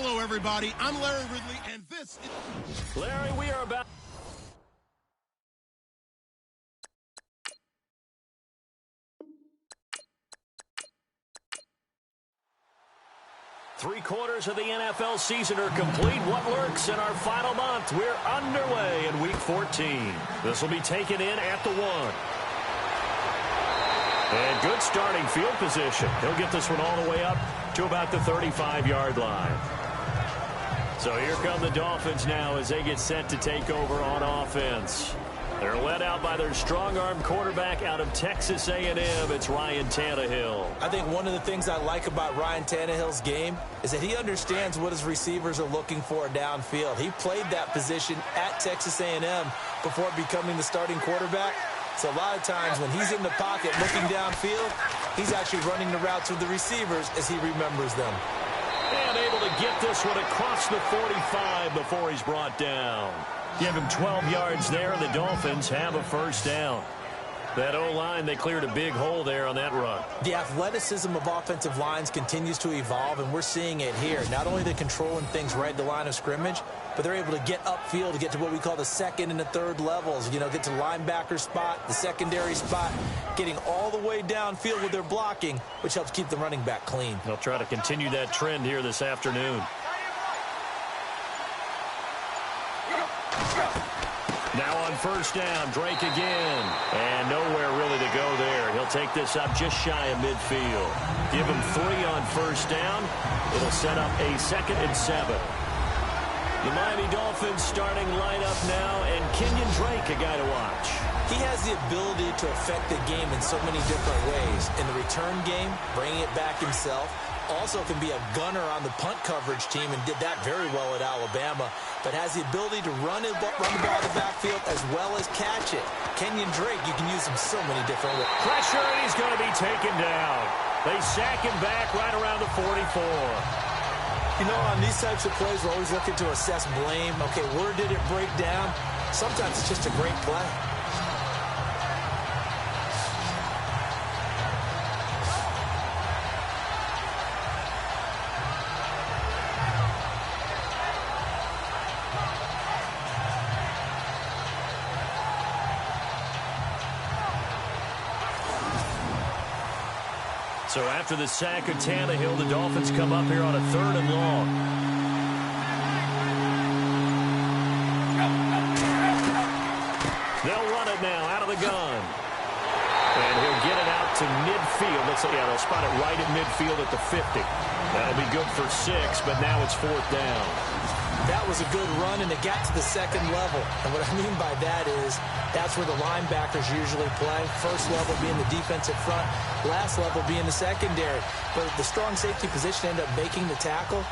Hello, everybody. I'm Larry Ridley, and this is... Larry, we are about... Three-quarters of the NFL season are complete. What lurks in our final month? We're underway in Week 14. This will be taken in at the 1. And good starting field position. He'll get this one all the way up to about the 35-yard line. So here come the Dolphins now as they get set to take over on offense. They're led out by their strong-arm quarterback out of Texas A&M. It's Ryan Tannehill. I think one of the things I like about Ryan Tannehill's game is that he understands what his receivers are looking for downfield. He played that position at Texas A&M before becoming the starting quarterback. So a lot of times when he's in the pocket looking downfield, he's actually running the routes with the receivers as he remembers them. And able to get this one across the 45 before he's brought down. Give him 12 yards there, and the Dolphins have a first down. That O-line, they cleared a big hole there on that run. The athleticism of offensive lines continues to evolve, and we're seeing it here. Not only they're controlling things right at the line of scrimmage, but they're able to get upfield to get to what we call the second and the third levels. You know, get to the linebacker spot, the secondary spot, getting all the way downfield with their blocking, which helps keep the running back clean. They'll try to continue that trend here this afternoon. Now on first down, Drake again. And nowhere really to go there. He'll take this up just shy of midfield. Give him 3 on first down. It'll set up a 2nd and 7. The Miami Dolphins starting lineup now, and Kenyon Drake, a guy to watch. He has the ability to affect the game in so many different ways. In the return game, bringing it back himself. Also can be a gunner on the punt coverage team and did that very well at Alabama. But has the ability to run the ball in the backfield as well as catch it. Kenyon Drake, you can use him so many different ways. Pressure, and he's going to be taken down. They sack him back right around the 44. You know, on these types of plays, we're always looking to assess blame. Okay, where did it break down? Sometimes it's just a great play. So after the sack of Tannehill, the Dolphins come up here on a 3rd and long. They'll run it now out of the gun. And he'll get it out to midfield. They'll spot it right at midfield at the 50. That'll be good for 6, but now it's 4th down. That was a good run, and it got to the 2nd level. And what I mean by that is that's where the linebackers usually play. First level being the defensive front, last level being the secondary. But the strong safety position ended up making the tackle.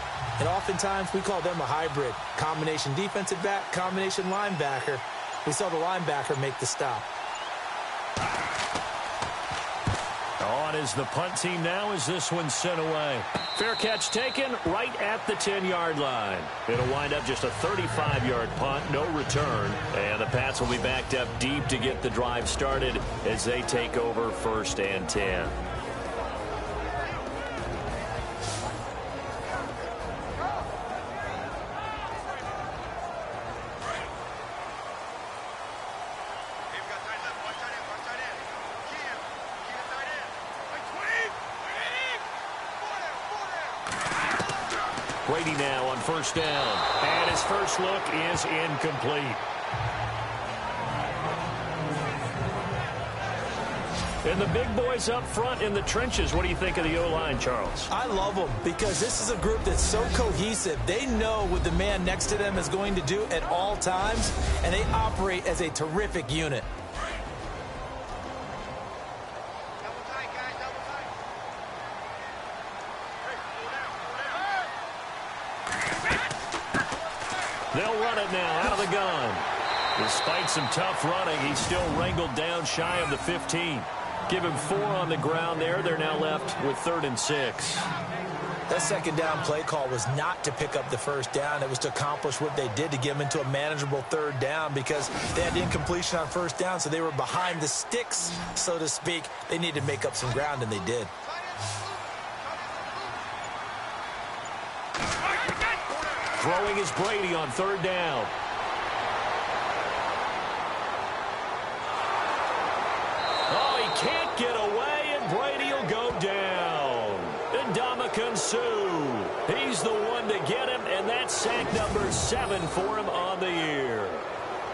And oftentimes we call them a hybrid. Combination defensive back, combination linebacker. We saw the linebacker make the stop. On is the punt team now as this one's sent away. Fair catch taken right at the 10-yard line. It'll wind up just a 35-yard punt, no return. And the Pats will be backed up deep to get the drive started as they take over 1st and 10. Brady now on first down. And his first look is incomplete. And the big boys up front in the trenches. What do you think of the O-line, Charles? I love them because this is a group that's so cohesive. They know what the man next to them is going to do at all times, and they operate as a terrific unit. They'll run it now out of the gun. Despite some tough running, he's still wrangled down shy of the 15. Give him 4 on the ground there. They're now left with 3rd and 6. That 2nd down play call was not to pick up the 1st down. It was to accomplish what they did to get them into a manageable 3rd down because they had incompletion on 1st down, so they were behind the sticks, so to speak. They needed to make up some ground, and they did. Throwing is Brady on third down. Oh, he can't get away, and Brady will go down. Ndamukong Suh, he's the one to get him, and that's sack number 7 for him on the year.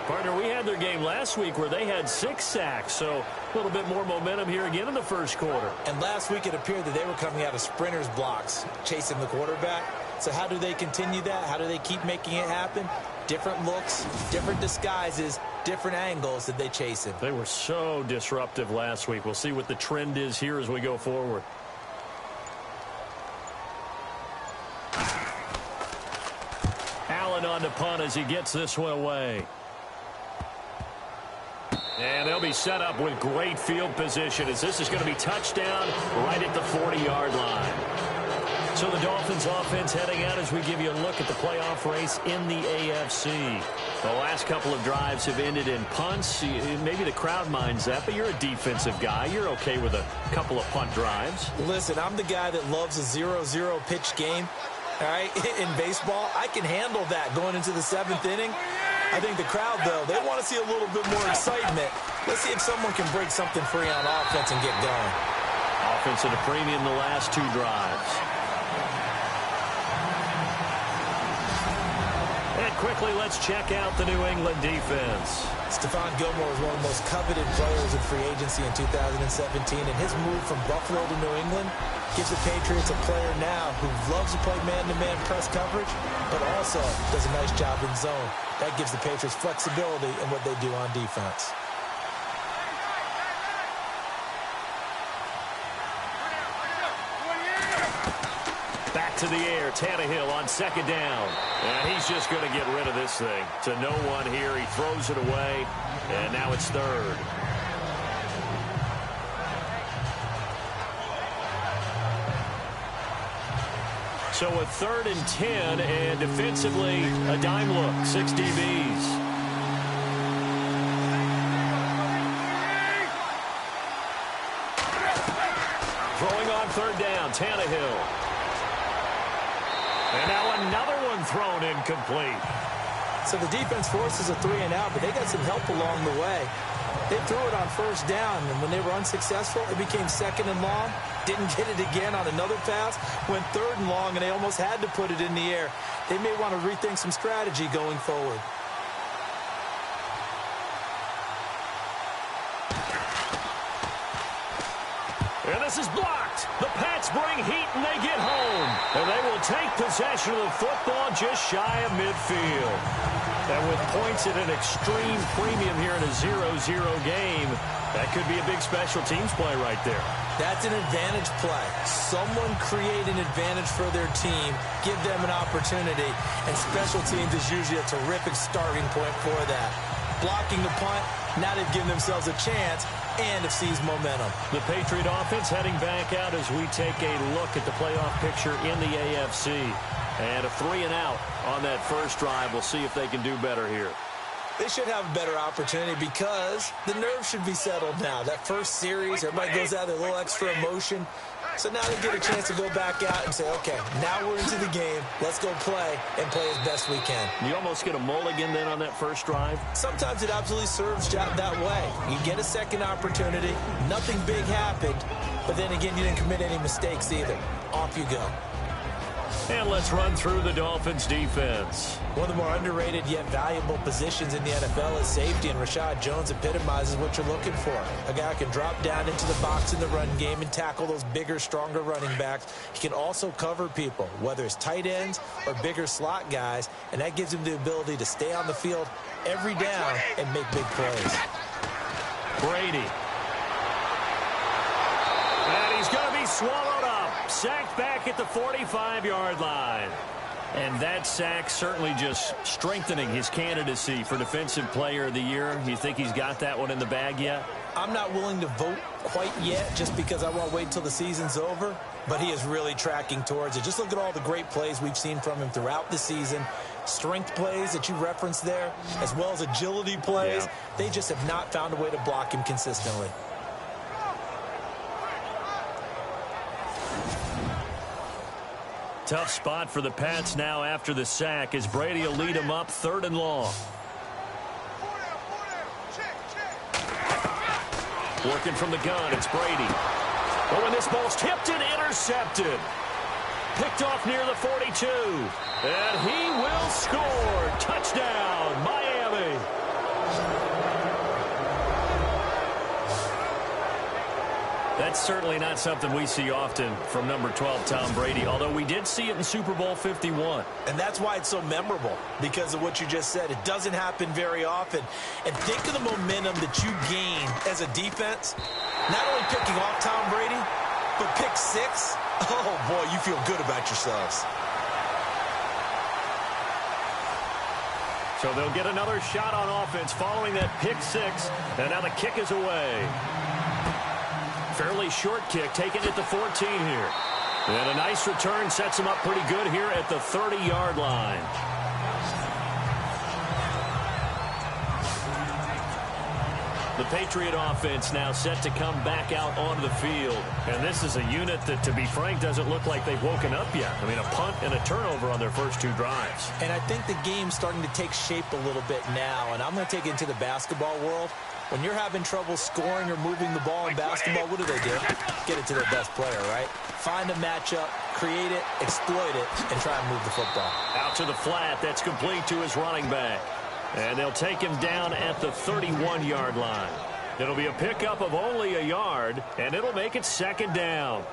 Partner, we had their game last week where they had 6 sacks, so a little bit more momentum here again in the first quarter. And last week it appeared that they were coming out of sprinters blocks, chasing the quarterback. So how do they continue that? How do they keep making it happen? Different looks, different disguises, different angles that they chase him. They were so disruptive last week. We'll see what the trend is here as we go forward. Allen on the punt as he gets this one away. And they'll be set up with great field position as this is going to be touchdown right at the 40-yard line. So the Dolphins offense heading out as we give you a look at the playoff race in the AFC. The last couple of drives have ended in punts. Maybe the crowd minds that, but you're a defensive guy. You're okay with a couple of punt drives. Listen, I'm the guy that loves a 0-0 pitch game. All right, in baseball, I can handle that going into the 7th inning. I think the crowd, though, they want to see a little bit more excitement. Let's see if someone can break something free on offense and get going. Offense at a premium the last 2 drives. And quickly, let's check out the New England defense. Stephon Gilmore was one of the most coveted players in free agency in 2017, and his move from Buffalo to New England gives the Patriots a player now who loves to play man-to-man press coverage, but also does a nice job in zone. That gives the Patriots flexibility in what they do on defense. Back to the air, Tannehill on second down. And he's just going to get rid of this thing. To no one here, he throws it away, and now it's third. So a 3rd and 10, and defensively, a dime look, 6 DBs. Throwing on third down, Tannehill. And now another one thrown incomplete. So the defense forces a 3-and-out, but they got some help along the way. They threw it on first down, and when they were unsuccessful, it became 2nd and long. Didn't get it again on another pass. Went 3rd and long, and they almost had to put it in the air. They may want to rethink some strategy going forward. And this is blocked. The Pats bring heat, and they get home. And they will take possession of the football just shy of midfield. And with points at an extreme premium here in a 0-0 game, that could be a big special teams play right there. That's an advantage play. Someone create an advantage for their team, give them an opportunity, and special teams is usually a terrific starting point for that. Blocking the punt, now they've given themselves a chance and have seized momentum. The Patriot offense heading back out as we take a look at the playoff picture in the AFC. And a 3-and-out on that first drive. We'll see if they can do better here. They should have a better opportunity because the nerves should be settled now. That first series, everybody goes out with a little extra emotion. So now they get a chance to go back out and say, okay, now we're into the game. Let's go play and play as best we can. You almost get a mulligan then on that first drive? Sometimes it absolutely serves that way. You get a second opportunity. Nothing big happened. But then again, you didn't commit any mistakes either. Off you go. And let's run through the Dolphins' defense. One of the more underrated yet valuable positions in the NFL is safety, and Rashad Jones epitomizes what you're looking for. A guy who can drop down into the box in the run game and tackle those bigger, stronger running backs. He can also cover people, whether it's tight ends or bigger slot guys, and that gives him the ability to stay on the field every down and make big plays. Brady. And he's going to be swallowed up. Sacked back at the 45-yard line. And that sack certainly just strengthening his candidacy for Defensive Player of the Year. You think he's got that one in the bag yet? I'm not willing to vote quite yet just because I want to wait until the season's over. But he is really tracking towards it. Just look at all the great plays we've seen from him throughout the season. Strength plays that you referenced there, as well as agility plays. Yeah. They just have not found a way to block him consistently. tough spot for the Pats now after the sack as Brady will lead them up 3rd and long. Working from the gun, it's Brady. Oh, and this ball's tipped and intercepted. Picked off near the 42. And he will score. Touchdown, Miami. That's certainly not something we see often from number 12, Tom Brady, although we did see it in Super Bowl 51. And that's why it's so memorable, because of what you just said. It doesn't happen very often. And think of the momentum that you gain as a defense, not only picking off Tom Brady, but pick 6. Oh, boy, you feel good about yourselves. So they'll get another shot on offense following that pick 6, and now the kick is away. Fairly short kick, taken at the 14 here. And a nice return sets him up pretty good here at the 30-yard line. The Patriot offense now set to come back out onto the field. And this is a unit that, to be frank, doesn't look like they've woken up yet. I mean, a punt and a turnover on their first 2 drives. And I think the game's starting to take shape a little bit now. And I'm going to take it into the basketball world. When you're having trouble scoring or moving the ball in basketball, what do? Get it to their best player, right? Find a matchup, create it, exploit it, and try and move the football. Out to the flat. That's complete to his running back. And they'll take him down at the 31-yard line. It'll be a pickup of only a yard, and it'll make it 2nd down.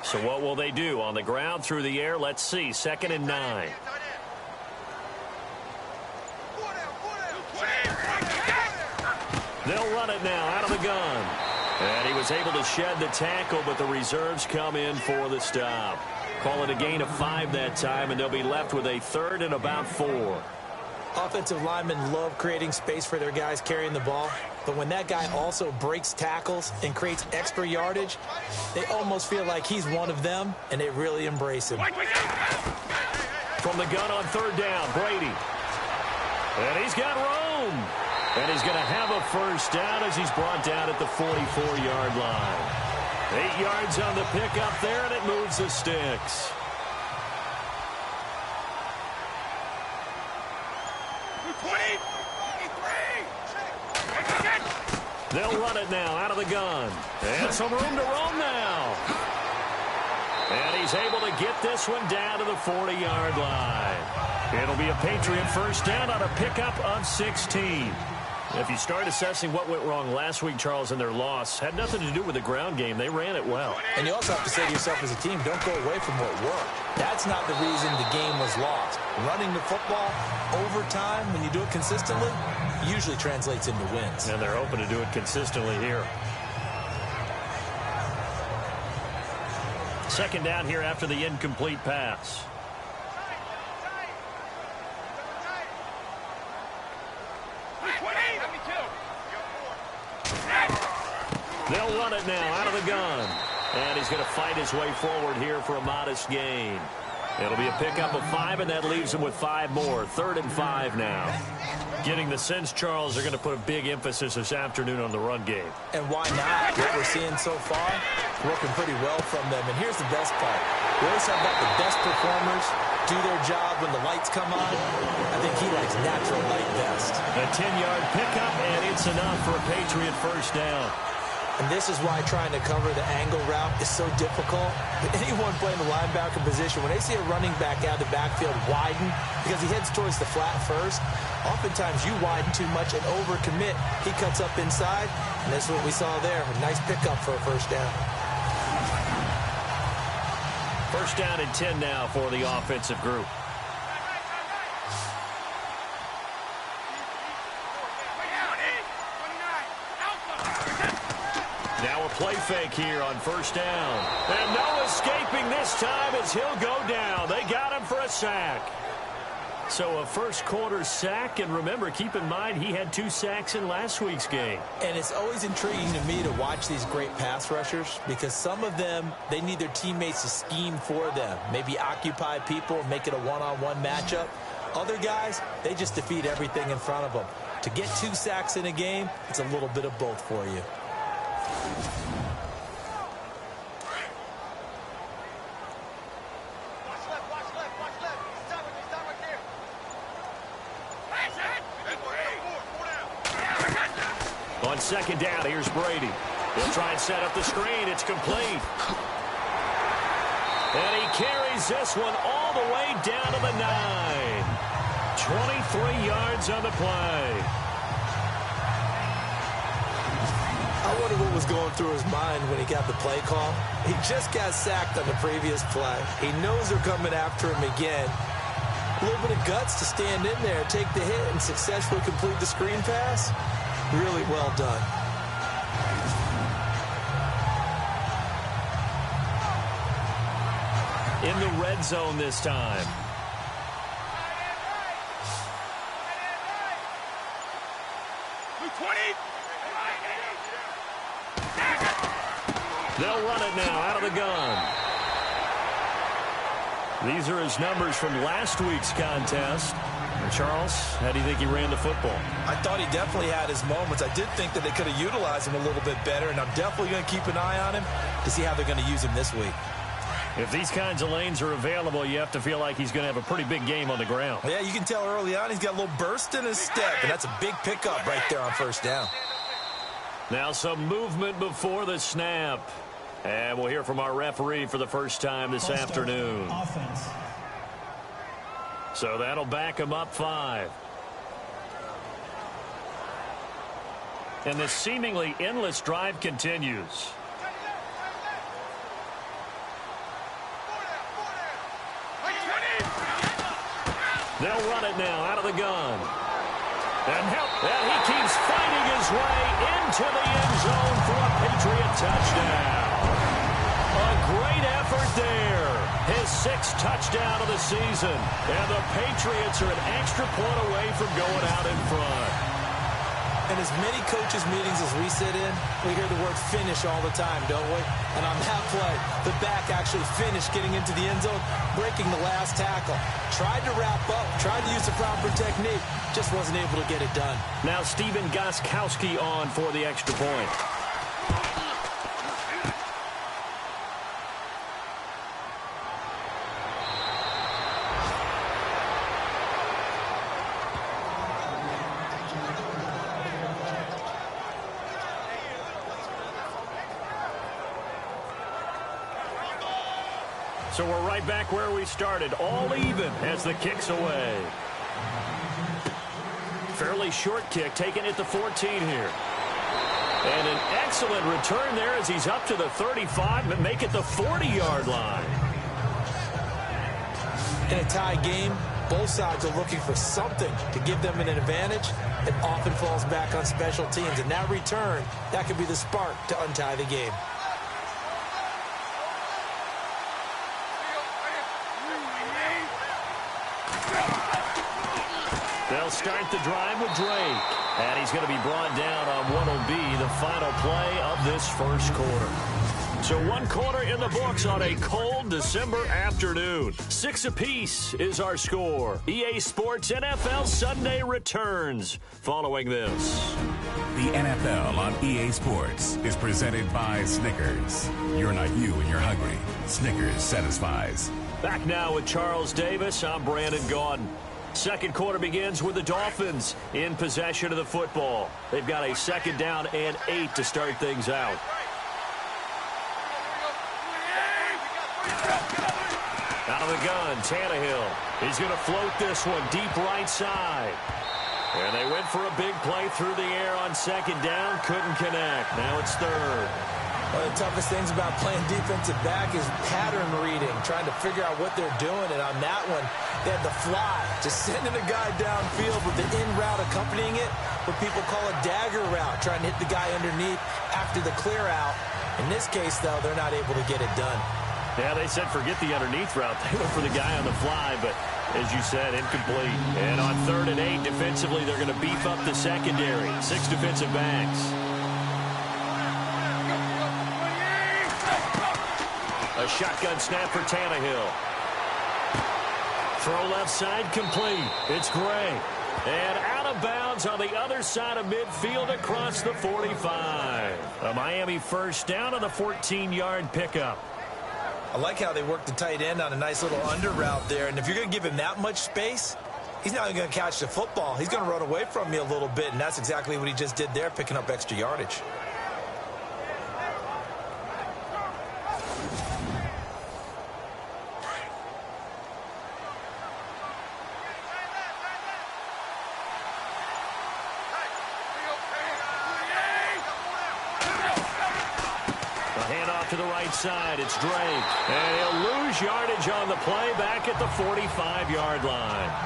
So what will they do? On the ground, through the air, let's see. 2nd and 9. They'll run it now out of the gun. And he was able to shed the tackle, but the reserves come in for the stop. Call it a gain of 5 that time, and they'll be left with a 3rd and about 4. Offensive linemen love creating space for their guys carrying the ball. But when that guy also breaks tackles and creates extra yardage, they almost feel like he's one of them, and they really embrace him. From the gun on 3rd down, Brady. And he's got room. And he's going to have a first down as he's brought down at the 44-yard line. 8 yards on the pickup there, and it moves the sticks. They'll run it now out of the gun. And some room to roam now. And he's able to get this one down to the 40-yard line. It'll be a Patriot first down on a pickup of 16. If you start assessing what went wrong last week, Charles, in their loss, had nothing to do with the ground game. They ran it well. And you also have to say to yourself as a team, don't go away from what worked. That's not the reason the game was lost. Running the football over time, when you do it consistently, usually translates into wins. And they're hoping to do it consistently here. 2nd down here after the incomplete pass. They'll run it now out of the gun. And he's going to fight his way forward here for a modest gain. It'll be a pickup of 5, and that leaves him with 5 more. 3rd and 5 now. Getting the sense, Charles, they're going to put a big emphasis this afternoon on the run game. And why not? What we're seeing so far, working pretty well from them. And here's the best part. We always have about the best performers do their job when the lights come on. I think he likes natural light best. A 10-yard pickup, and it's enough for a Patriot first down. And this is why trying to cover the angle route is so difficult. Anyone playing the linebacker position, when they see a running back out of the backfield widen because he heads towards the flat first, oftentimes you widen too much and overcommit. He cuts up inside, and that's what we saw there. A nice pickup for a first down. First down and 10 now for the offensive group. Now a play fake here on first down. And no escaping this time as he'll go down. They got him for a sack. So a first quarter sack, and remember, keep in mind, he had 2 sacks in last week's game. And it's always intriguing to me to watch these great pass rushers because some of them, they need their teammates to scheme for them. Maybe occupy people, make it a one-on-one matchup. Other guys, they just defeat everything in front of them. To get 2 sacks in a game, it's a little bit of both for you. On second down, here's Brady. He'll try and set up the screen. It's complete. And he carries this one all the way down to the 9. 23 yards on the play. I wonder what was going through his mind when he got the play call. He just got sacked on the previous play. He knows they're coming after him again. A little bit of guts to stand in there, take the hit, and successfully complete the screen pass. Really well done. In the red zone this time. They'll run it now out of the gun. These are his numbers from last week's contest. And Charles, how do you think he ran the football? I thought he definitely had his moments. I did think that they could have utilized him a little bit better, and I'm definitely going to keep an eye on him to see how they're going to use him this week. If these kinds of lanes are available, you have to feel like he's going to have a pretty big game on the ground. Yeah, you can tell early on he's got a little burst in his step, and that's a big pickup right there on first down. Now some movement before the snap. And we'll hear from our referee for the first time this afternoon. Offense. So that'll back him up 5. And the seemingly endless drive continues. They'll run it now out of the gun. And he keeps fighting his way into the end zone for a Patriot touchdown. A great effort there. His 6th touchdown of the season. And the Patriots are an extra point away from going out in front. In as many coaches' meetings as we sit in, we hear the word finish all the time, don't we? And on that play, the back actually finished getting into the end zone, breaking the last tackle. Tried to wrap up, tried to use the proper technique, just wasn't able to get it done. Now Steven Gostkowski on for the extra point. So we're right back where we started, all even as the kick's away. Fairly short kick, taken at the 14 here. And an excellent return there as he's up to the 35, but make it the 40-yard line. In a tie game, both sides are looking for something to give them an advantage. It often falls back on special teams. And that return, that could be the spark to untie the game. They'll start the drive with Drake. And he's going to be brought down on what will be the final play of this first quarter. So 1 quarter in the books on a cold December afternoon. 6 apiece is our score. EA Sports NFL Sunday returns following this. The NFL on EA Sports is presented by Snickers. You're not you when you're hungry. Snickers satisfies. Back now with Charles Davis. I'm Brandon Gaudin. Second quarter begins with the Dolphins in possession of the football. They've got a 2nd down and 8 to start things out. Out of the gun, Tannehill. He's going to float this one deep right side. And they went for a big play through the air on 2nd down. Couldn't connect. Now it's 3rd. One of the toughest things about playing defensive back is pattern reading, trying to figure out what they're doing. And on that one, they had the fly, just sending a guy downfield with the in route accompanying it, what people call a dagger route, trying to hit the guy underneath after the clear out. In this case, though, they're not able to get it done. Yeah, they said forget the underneath route. They went for the guy on the fly, but As you said, incomplete. And on 3rd and 8, defensively, they're going to beef up the secondary. 6 defensive backs. A shotgun snap for Tannehill. Throw left side, complete. It's Gray. And out of bounds on the other side of midfield across the 45. A Miami first down on the 14-yard pickup. I like how they work the tight end on a nice little under route there. And if you're going to give him that much space, he's not going to catch the football. He's going to run away from you a little bit, and that's exactly what he just did there, picking up extra yardage. To the right side, it's Drake. And he'll lose yardage on the play back at the 45-yard line.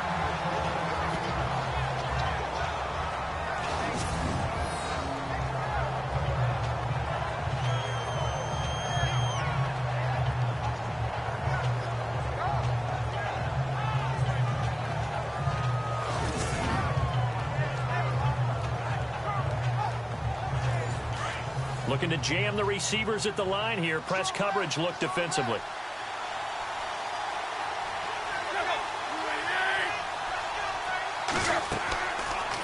Looking to jam the receivers at the line here. Press coverage look defensively.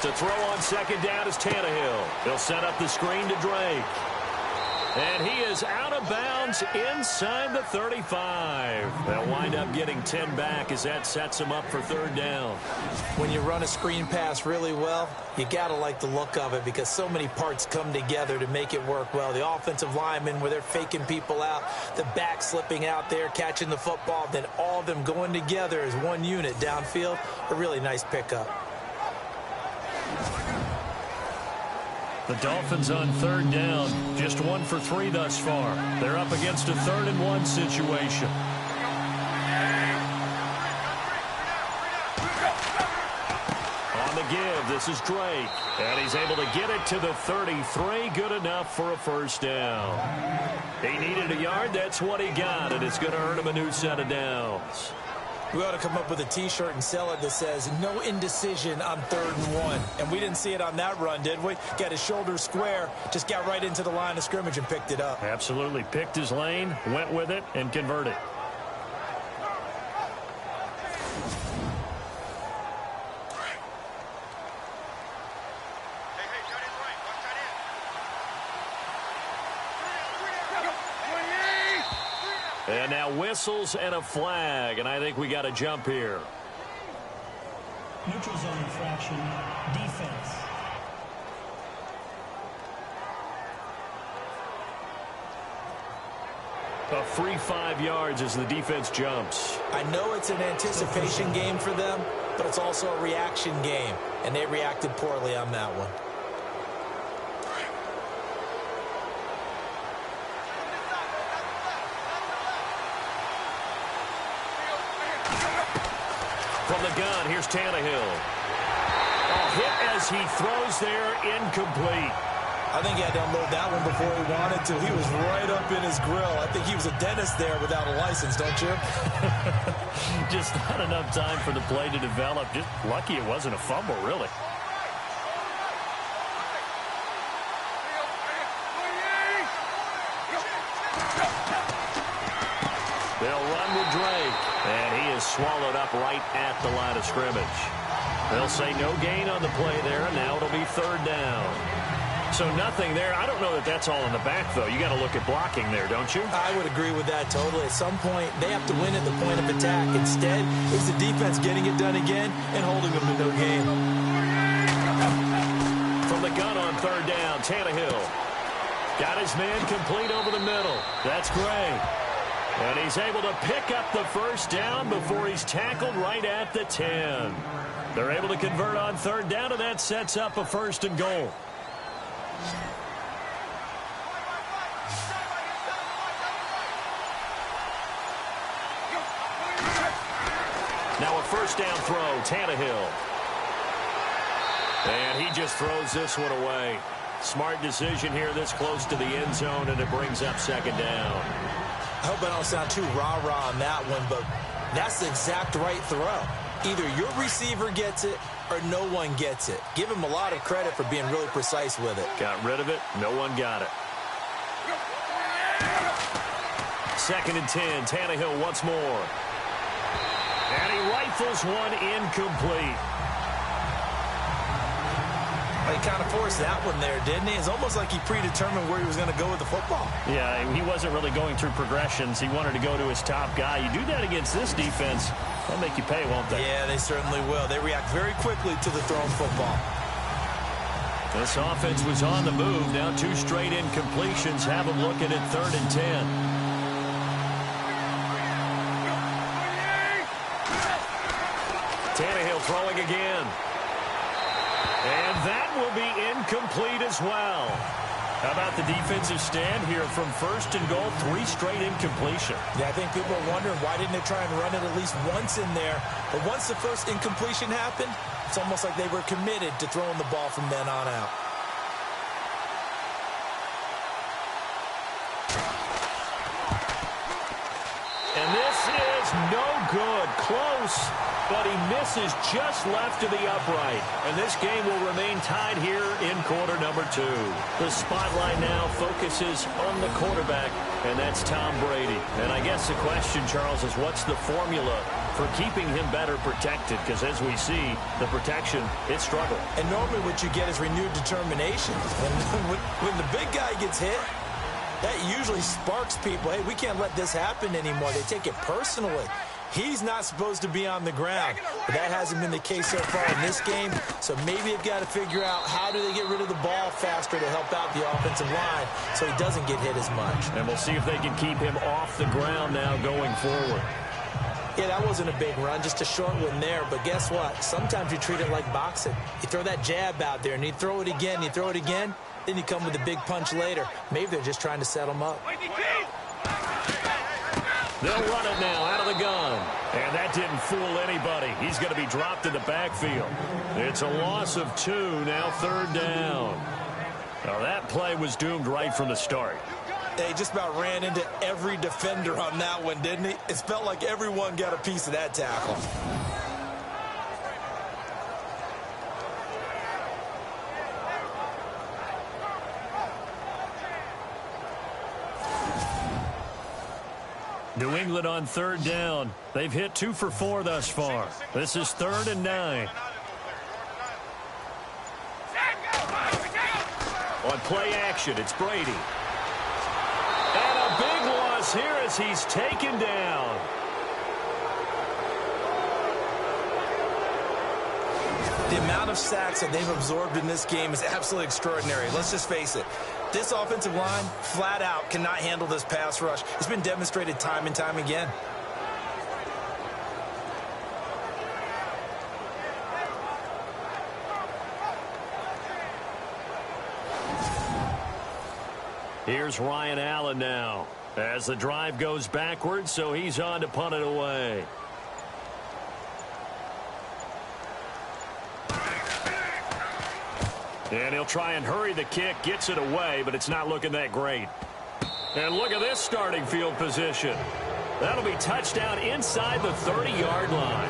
To throw on 2nd down is Tannehill. He'll set up the screen to Drake. And he is out of bounds inside the 35. They'll wind up getting 10 back as that sets him up for 3rd down. When you run a screen pass really well, you got to like the look of it because so many parts come together to make it work well. The offensive linemen where they're faking people out, the back slipping out there, catching the football, then all of them going together as one unit downfield. A really nice pickup. The Dolphins on 3rd down, just 1 for 3 thus far. They're up against a 3rd and 1 situation. On the give, this is Drake. And he's able to get it to the 33, good enough for a first down. He needed a yard, that's what he got, and it's going to earn him a new set of downs. We ought to come up with a T-shirt and sell it that says, no indecision on 3rd and 1. And we didn't see it on that run, did we? Got his shoulders square, just got right into the line of scrimmage and picked it up. Absolutely. Picked his lane, went with it, and converted. And now whistles and a flag, and I think we got a jump here. Neutral zone infraction, defense. A free 5 yards as the defense jumps. I know it's an anticipation game for them, but it's also a reaction game, and they reacted poorly on that one. From the gun, here's Tannehill. Oh, hit as he throws there, incomplete. I think he had to unload that one before he wanted to. He was right up in his grill. I think he was a dentist there without a license, don't you? Just not enough time for the play to develop. Just lucky it wasn't a fumble, really. They'll run with Drake, and he is swallowed up right at the line of scrimmage. They'll say no gain on the play there, and now it'll be 3rd down. So nothing there. I don't know that that's all in the back, though. You got to look at blocking there, don't you? I would agree with that totally. At some point, they have to win at the point of attack. Instead, it's the defense getting it done again and holding them to no gain. From the gun on 3rd down, Tannehill. Got his man complete over the middle. That's Gray. And he's able to pick up the first down before he's tackled right at the 10. They're able to convert on 3rd down, and that sets up a 1st and goal. Now a 1st down throw, Tannehill. And he just throws this one away. Smart decision here this close to the end zone, and it brings up 2nd down. I hope I don't sound too rah-rah on that one, but that's the exact right throw. Either your receiver gets it or no one gets it. Give him a lot of credit for being really precise with it. Got rid of it. No one got it. 2nd and 10. Tannehill once more. And he rifles one incomplete. He kind of forced that one there, didn't he? It's almost like he predetermined where he was going to go with the football. Yeah, he wasn't really going through progressions. He wanted to go to his top guy. You do that against this defense, they'll make you pay, won't they? Yeah, they certainly will. They react very quickly to the thrown football. This offense was on the move. Now 2 straight incompletions have them looking at 3rd and 10. Tannehill throwing again. And that will be incomplete as well. How about the defensive stand here from 1st and goal, 3 straight incompletion. Yeah, I think people are wondering why didn't they try and run it at least once in there. But once the first incompletion happened, it's almost like they were committed to throwing the ball from then on out. And this is no good. Close, but he misses just left of the upright. And this game will remain tied here in quarter number 2. The spotlight now focuses on the quarterback, and that's Tom Brady. And I guess the question, Charles, is what's the formula for keeping him better protected? Because as we see, the protection, it struggled. And normally what you get is renewed determination. When the big guy gets hit, that usually sparks people. Hey, we can't let this happen anymore. They take it personally. He's not supposed to be on the ground. But that hasn't been the case so far in this game. So maybe they've got to figure out how do they get rid of the ball faster to help out the offensive line so he doesn't get hit as much. And we'll see if they can keep him off the ground now going forward. Yeah, that wasn't a big run, just a short one there. But guess what? Sometimes you treat it like boxing. You throw that jab out there, and you throw it again, you throw it again. Then you come with a big punch later. Maybe they're just trying to set him up. They'll run it now out of the gun. And that didn't fool anybody. He's going to be dropped in the backfield. It's a loss of 2, now 3rd down. Now that play was doomed right from the start. They just about ran into every defender on that one, didn't he? It felt like everyone got a piece of that tackle. New England on 3rd down. They've hit 2 for 4 thus far. This is 3rd and 9. On play action, it's Brady. And a big loss here as he's taken down. The amount of sacks that they've absorbed in this game is absolutely extraordinary. Let's just face it. This offensive line, flat out, cannot handle this pass rush. It's been demonstrated time and time again. Here's Ryan Allen now as the drive goes backwards, so he's on to punt it away. And he'll try and hurry the kick, gets it away, but it's not looking that great. And look at this starting field position. That'll be touchdown inside the 30-yard line.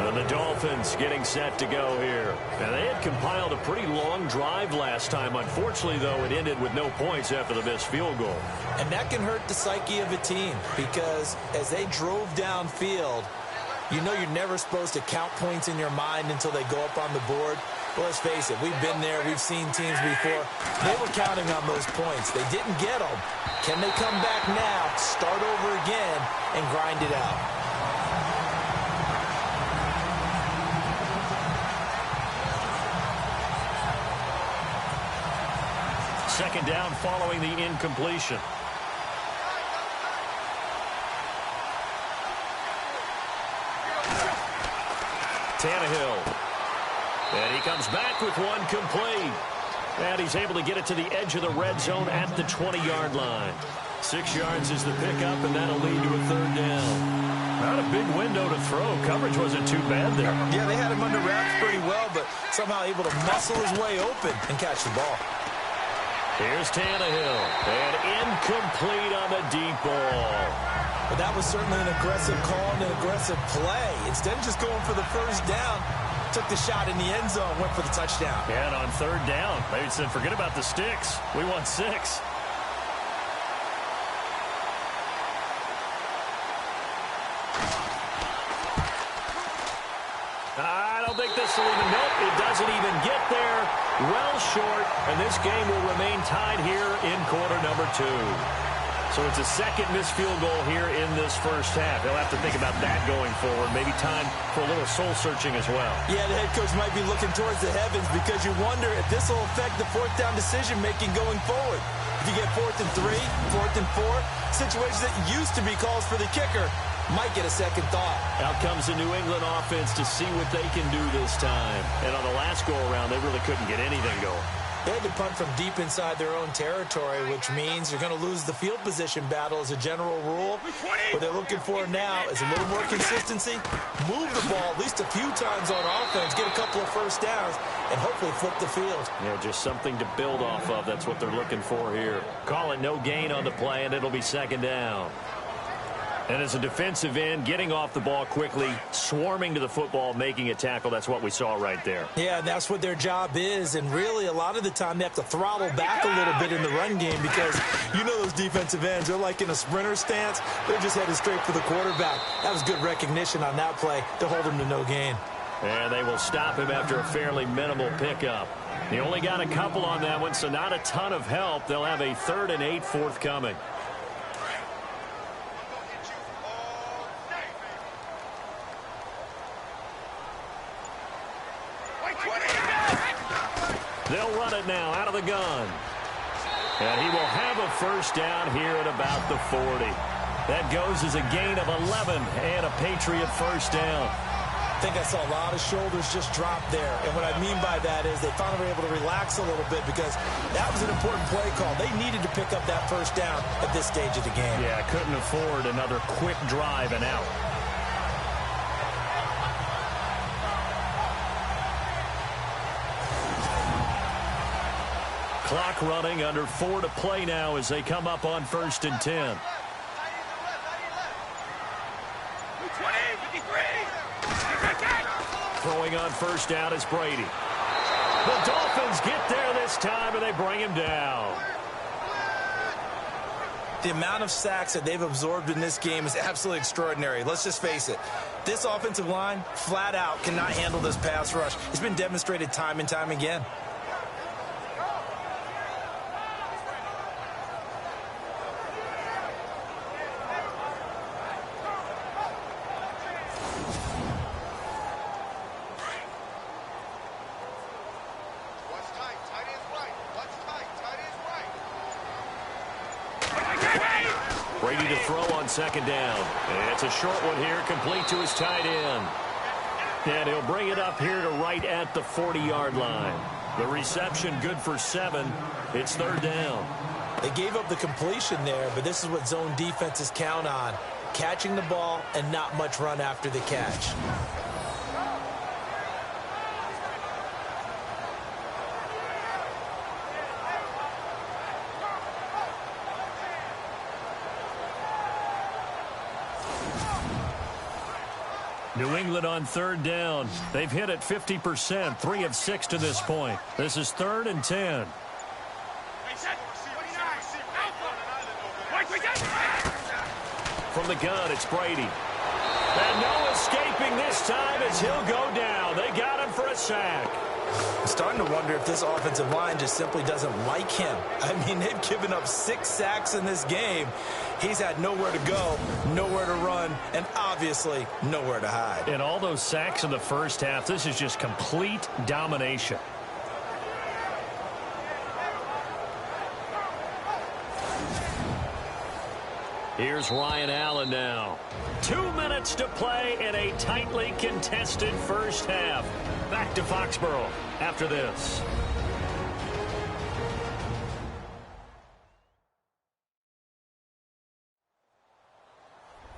And the Dolphins getting set to go here. And they had compiled a pretty long drive last time. Unfortunately, though, it ended with no points after the missed field goal. And that can hurt the psyche of a team because as they drove downfield, you know you're never supposed to count points in your mind until they go up on the board. Well, let's face it, we've been there, we've seen teams before. They were counting on those points. They didn't get them. Can they come back now, start over again, and grind it out? Second down following the incompletion. Tannehill. And he comes back with one complete. And he's able to get it to the edge of the red zone at the 20-yard line. 6 yards is the pickup, and that'll lead to a 3rd down. Not a big window to throw. Coverage wasn't too bad there. Yeah, they had him under wraps pretty well, but somehow able to muscle his way open and catch the ball. Here's Tannehill. And incomplete on the deep ball. But that was certainly an aggressive call and an aggressive play. Instead of just going for the first down, took the shot in the end zone, went for the touchdown. Yeah, and on third down, maybe said, forget about the sticks. We want 6. I don't think this will even, nope, it doesn't even get there. Well short, and this game will remain tied here in quarter number 2. So it's a second missed field goal here in this first half. They'll have to think about that going forward. Maybe time for a little soul-searching as well. Yeah, the head coach might be looking towards the heavens because you wonder if this will affect the fourth down decision-making going forward. If you get 4th and 3, 4th and 4, situations that used to be calls for the kicker might get a second thought. Out comes the New England offense to see what they can do this time. And on the last go-around, they really couldn't get anything going. They had to punt from deep inside their own territory, which means you're going to lose the field position battle as a general rule. What they're looking for now is a little more consistency, move the ball at least a few times on offense, get a couple of first downs, and hopefully flip the field. Yeah, just something to build off of. That's what they're looking for here. Call it no gain on the play, and it'll be second down. And as a defensive end, getting off the ball quickly, swarming to the football, making a tackle, that's what we saw right there. Yeah, that's what their job is. And really, a lot of the time, they have to throttle back a little bit in the run game because you know those defensive ends, they're like in a sprinter stance. They're just headed straight for the quarterback. That was good recognition on that play to hold him to no gain. And they will stop him after a fairly minimal pickup. He only got a couple on that one, so not a ton of help. They'll have a 3rd and 8 forthcoming. They'll run it now out of the gun. And he will have a first down here at about the 40. That goes as a gain of 11 and a Patriot first down. I think I saw a lot of shoulders just drop there. And what I mean by that is they finally were able to relax a little bit because that was an important play call. They needed to pick up that first down at this stage of the game. Yeah, couldn't afford another quick drive and out. Clock running, under 4 to play now as they come up on 1st and 10. Throwing on first down is Brady. The Dolphins get there this time, and they bring him down. The amount of sacks that they've absorbed in this game is absolutely extraordinary. Let's just face it. This offensive line, flat out, cannot handle this pass rush. It's been demonstrated time and time again. Brady to throw on second down. It's a short one here, complete to his tight end. And he'll bring it up here to right at the 40-yard line. The reception good for 7. It's 3rd down. They gave up the completion there, but this is what zone defenses count on. Catching the ball and not much run after the catch. New England on 3rd down. They've hit it 50%, 3 of 6 to this point. This is 3rd and 10. From the gun, it's Brady. And no escaping this time as he'll go down. They got him for a sack. I'm starting to wonder if this offensive line just simply doesn't like him. I mean, they've given up 6 sacks in this game. He's had nowhere to go, nowhere to run, and obviously nowhere to hide. And all those sacks in the first half, this is just complete domination. Here's Ryan Allen now. 2 minutes to play in a tightly contested first half. Back to Foxborough after this.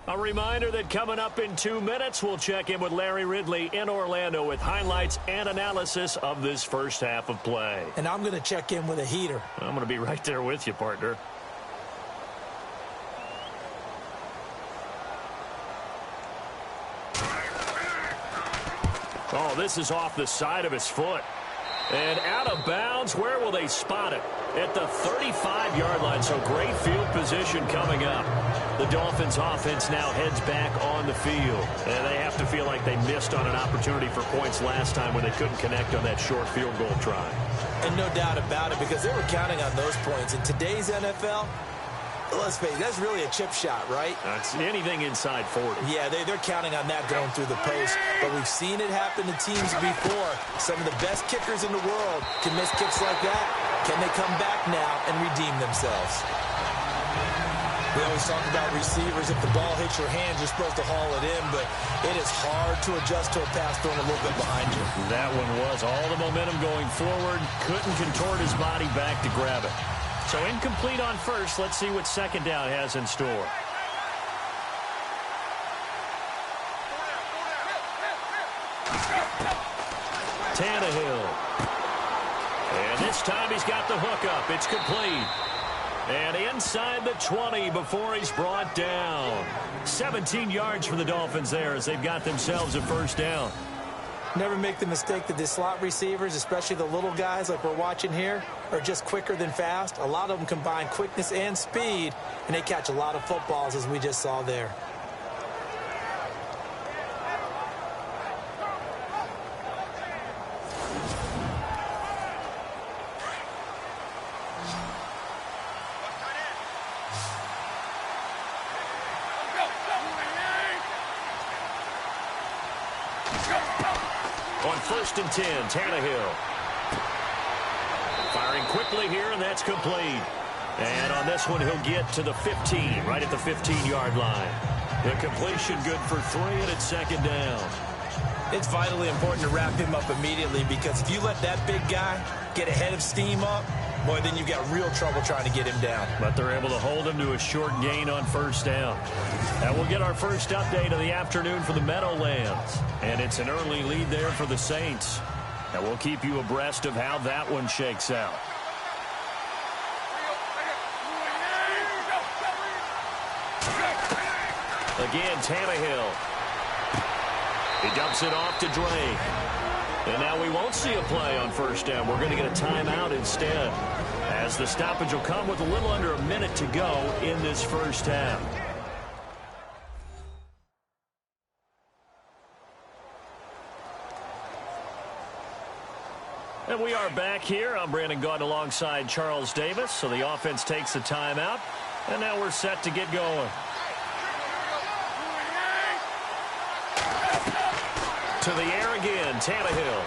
A reminder that coming up in 2 minutes, we'll check in with Larry Ridley in Orlando with highlights and analysis of this first half of play. And I'm going to check in with a heater. I'm going to be right there with you, partner. Oh, this is off the side of his foot. And out of bounds. Where will they spot it? At the 35-yard line, so great field position coming up. The Dolphins offense now heads back on the field. And they have to feel like they missed on an opportunity for points last time when they couldn't connect on that short field goal try. And no doubt about it, because they were counting on those points. In today's NFL, let's face it, that's really a chip shot, right? That's anything inside 40. Yeah, they're counting on that going through the post. But we've seen it happen to teams before. Some of the best kickers in the world can miss kicks like that. Can they come back now and redeem themselves? We always talk about receivers. If the ball hits your hands, you're supposed to haul it in, but it is hard to adjust to a pass thrown a little bit behind you. That one was all the momentum going forward. Couldn't contort his body back to grab it. So incomplete on first. Let's see what second down has in store. Tannehill. And this time he's got the hook up. It's complete. And inside the 20 before he's brought down. 17 yards for the Dolphins there as they've got themselves a first down. Never make the mistake that the slot receivers, especially the little guys like we're watching here, are just quicker than fast. A lot of them combine quickness and speed, and they catch a lot of footballs as we just saw there. On 1st and 10, Tannehill. Firing quickly here, and that's complete. And on this one, he'll get to the 15, right at the 15-yard line. The completion good for 3, and it's second down. It's vitally important to wrap him up immediately, because if you let that big guy get a head of steam up, boy, then you've got real trouble trying to get him down. But they're able to hold him to a short gain on first down. And we'll get our first update of the afternoon for the Meadowlands. And it's an early lead there for the Saints. And we'll keep you abreast of how that one shakes out. Again, Tannehill. He dumps it off to Drake. And now we won't see a play on first down. We're going to get a timeout instead, as the stoppage will come with a little under a minute to go in this first half. And we are back here. I'm Brandon Gaudin alongside Charles Davis. So the offense takes the timeout, and now we're set to get going. To the air again, Tannehill.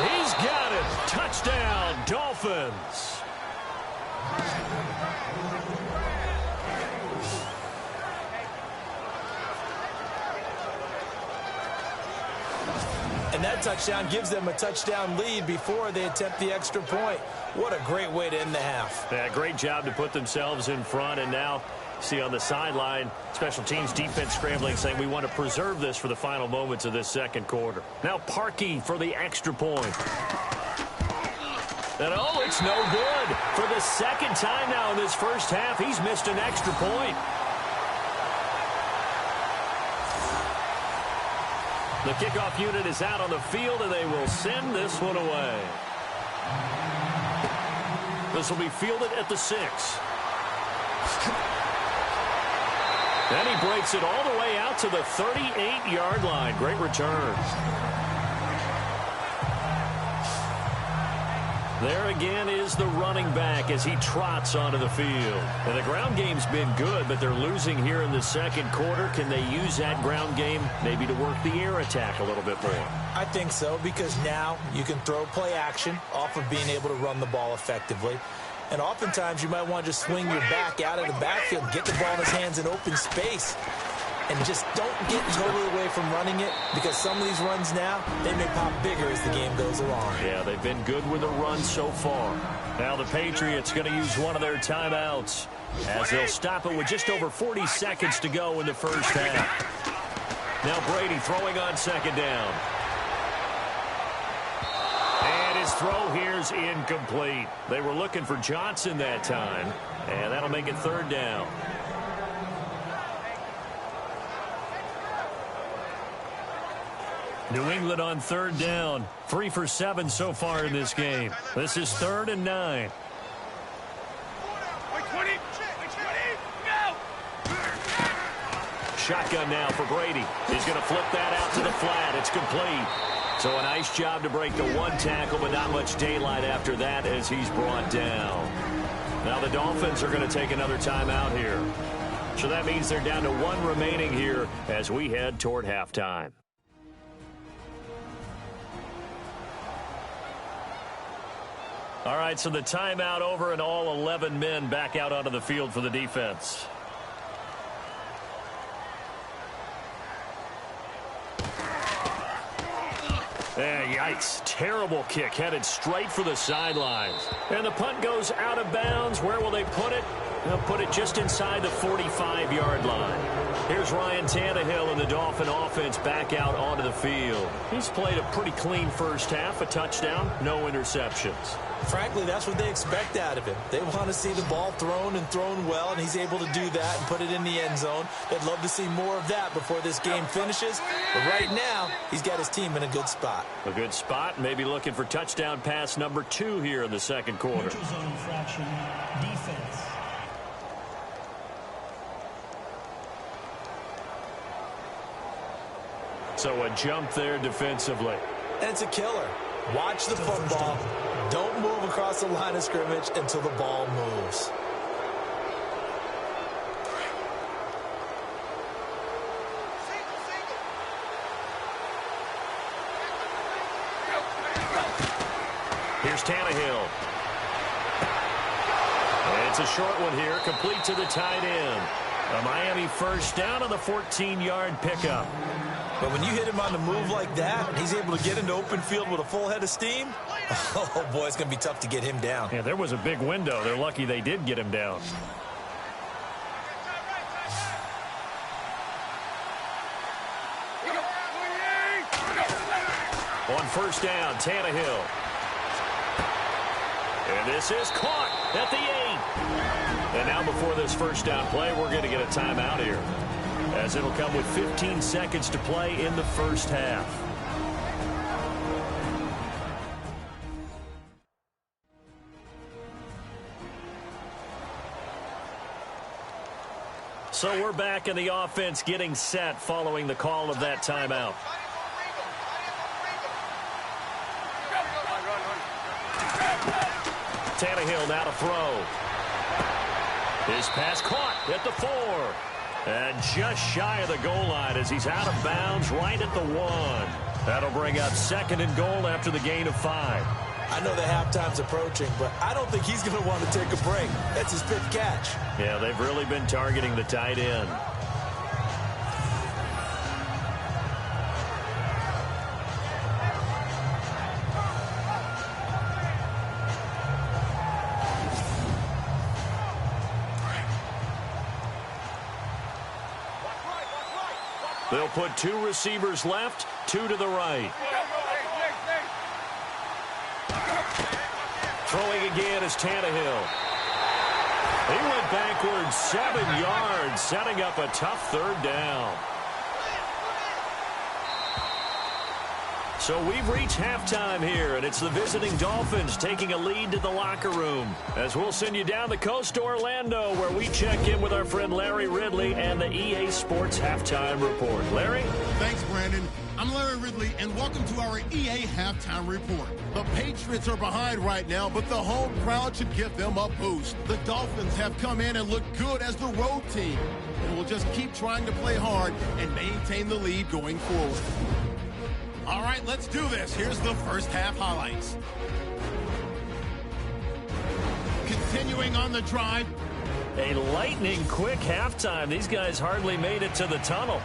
He's got it. Touchdown, Dolphins. And that touchdown gives them a touchdown lead before they attempt the extra point. What a great way to end the half. Yeah, great job to put themselves in front, and now see on the sideline, special teams defense scrambling, saying we want to preserve this for the final moments of this second quarter. Now Parkey for the extra point. And oh, it's no good. For the second time now in this first half, he's missed an extra point. The kickoff unit is out on the field, and they will send this one away. This will be fielded at the 6. Then he breaks it all the way out to the 38-yard line. Great return. There again is the running back as he trots onto the field. And the ground game's been good, but they're losing here in the second quarter. Can they use that ground game maybe to work the air attack a little bit more? I think so, because now you can throw play action off of being able to run the ball effectively. And oftentimes you might want to just swing your back out of the backfield, get the ball in his hands in open space, and just don't get totally away from running it, because some of these runs now, they may pop bigger as the game goes along. Yeah, they've been good with the run so far. Now the Patriots going to use one of their timeouts as they'll stop it with just over 40 seconds to go in the first half. Now Brady throwing on second down. And his throw here's incomplete. They were looking for Johnson that time, and that'll make it third down. New England on third down. 3 for 7 so far in this game. This is 3rd and 9. Shotgun now for Brady. He's going to flip that out to the flat. It's complete. So a nice job to break the one tackle, but not much daylight after that as he's brought down. Now the Dolphins are going to take another timeout here. So that means they're down to 1 remaining here as we head toward halftime. All right, so the timeout over and all 11 men back out onto the field for the defense. Yikes. Terrible kick headed straight for the sidelines. And the punt goes out of bounds. Where will they put it? They'll put it just inside the 45-yard line. Here's Ryan Tannehill and the Dolphin offense back out onto the field. He's played a pretty clean first half, a touchdown, no interceptions. Frankly, that's what they expect out of him. They want to see the ball thrown and thrown well, and he's able to do that and put it in the end zone. They'd love to see more of that before this game finishes. But right now, he's got his team in a good spot. A good spot, maybe looking for touchdown pass number 2 here in the second quarter. Neutral zone infraction, defense. So a jump there defensively. And it's a killer. Watch the football. Don't move across the line of scrimmage until the ball moves. Here's Tannehill. It's a short one here, complete to the tight end. A Miami first down on the 14-yard pickup. But when you hit him on the move like that, he's able to get into open field with a full head of steam. Oh, boy, it's going to be tough to get him down. Yeah, there was a big window. They're lucky they did get him down. On first down, Tannehill. And this is caught at the 8. And now before this first down play, we're going to get a timeout here, as it'll come with 15 seconds to play in the first half. So we're back in the offense getting set following the call of that timeout. Tannehill now to throw. His pass caught at the 4. And just shy of the goal line as he's out of bounds right at the 1. That'll bring up 2nd and goal after the gain of 5. I know the halftime's approaching, but I don't think he's going to want to take a break. That's his 5th catch. Yeah, they've really been targeting the tight end. They'll put 2 receivers left, 2 to the right. Throwing again is Tannehill. He went backwards 7 yards, setting up a tough 3rd down. So we've reached halftime here, and it's the visiting Dolphins taking a lead to the locker room. As we'll send you down the coast to Orlando, where we check in with our friend Larry Ridley and the EA Sports Halftime Report. Larry? Thanks, Brandon. I'm Larry Ridley, and welcome to our EA Halftime Report. The Patriots are behind right now, but the home crowd should give them a boost. The Dolphins have come in and look good as the road team, and will just keep trying to play hard and maintain the lead going forward. All right, let's do this. Here's the first half highlights. Continuing on the drive. A lightning quick halftime. These guys hardly made it to the tunnel.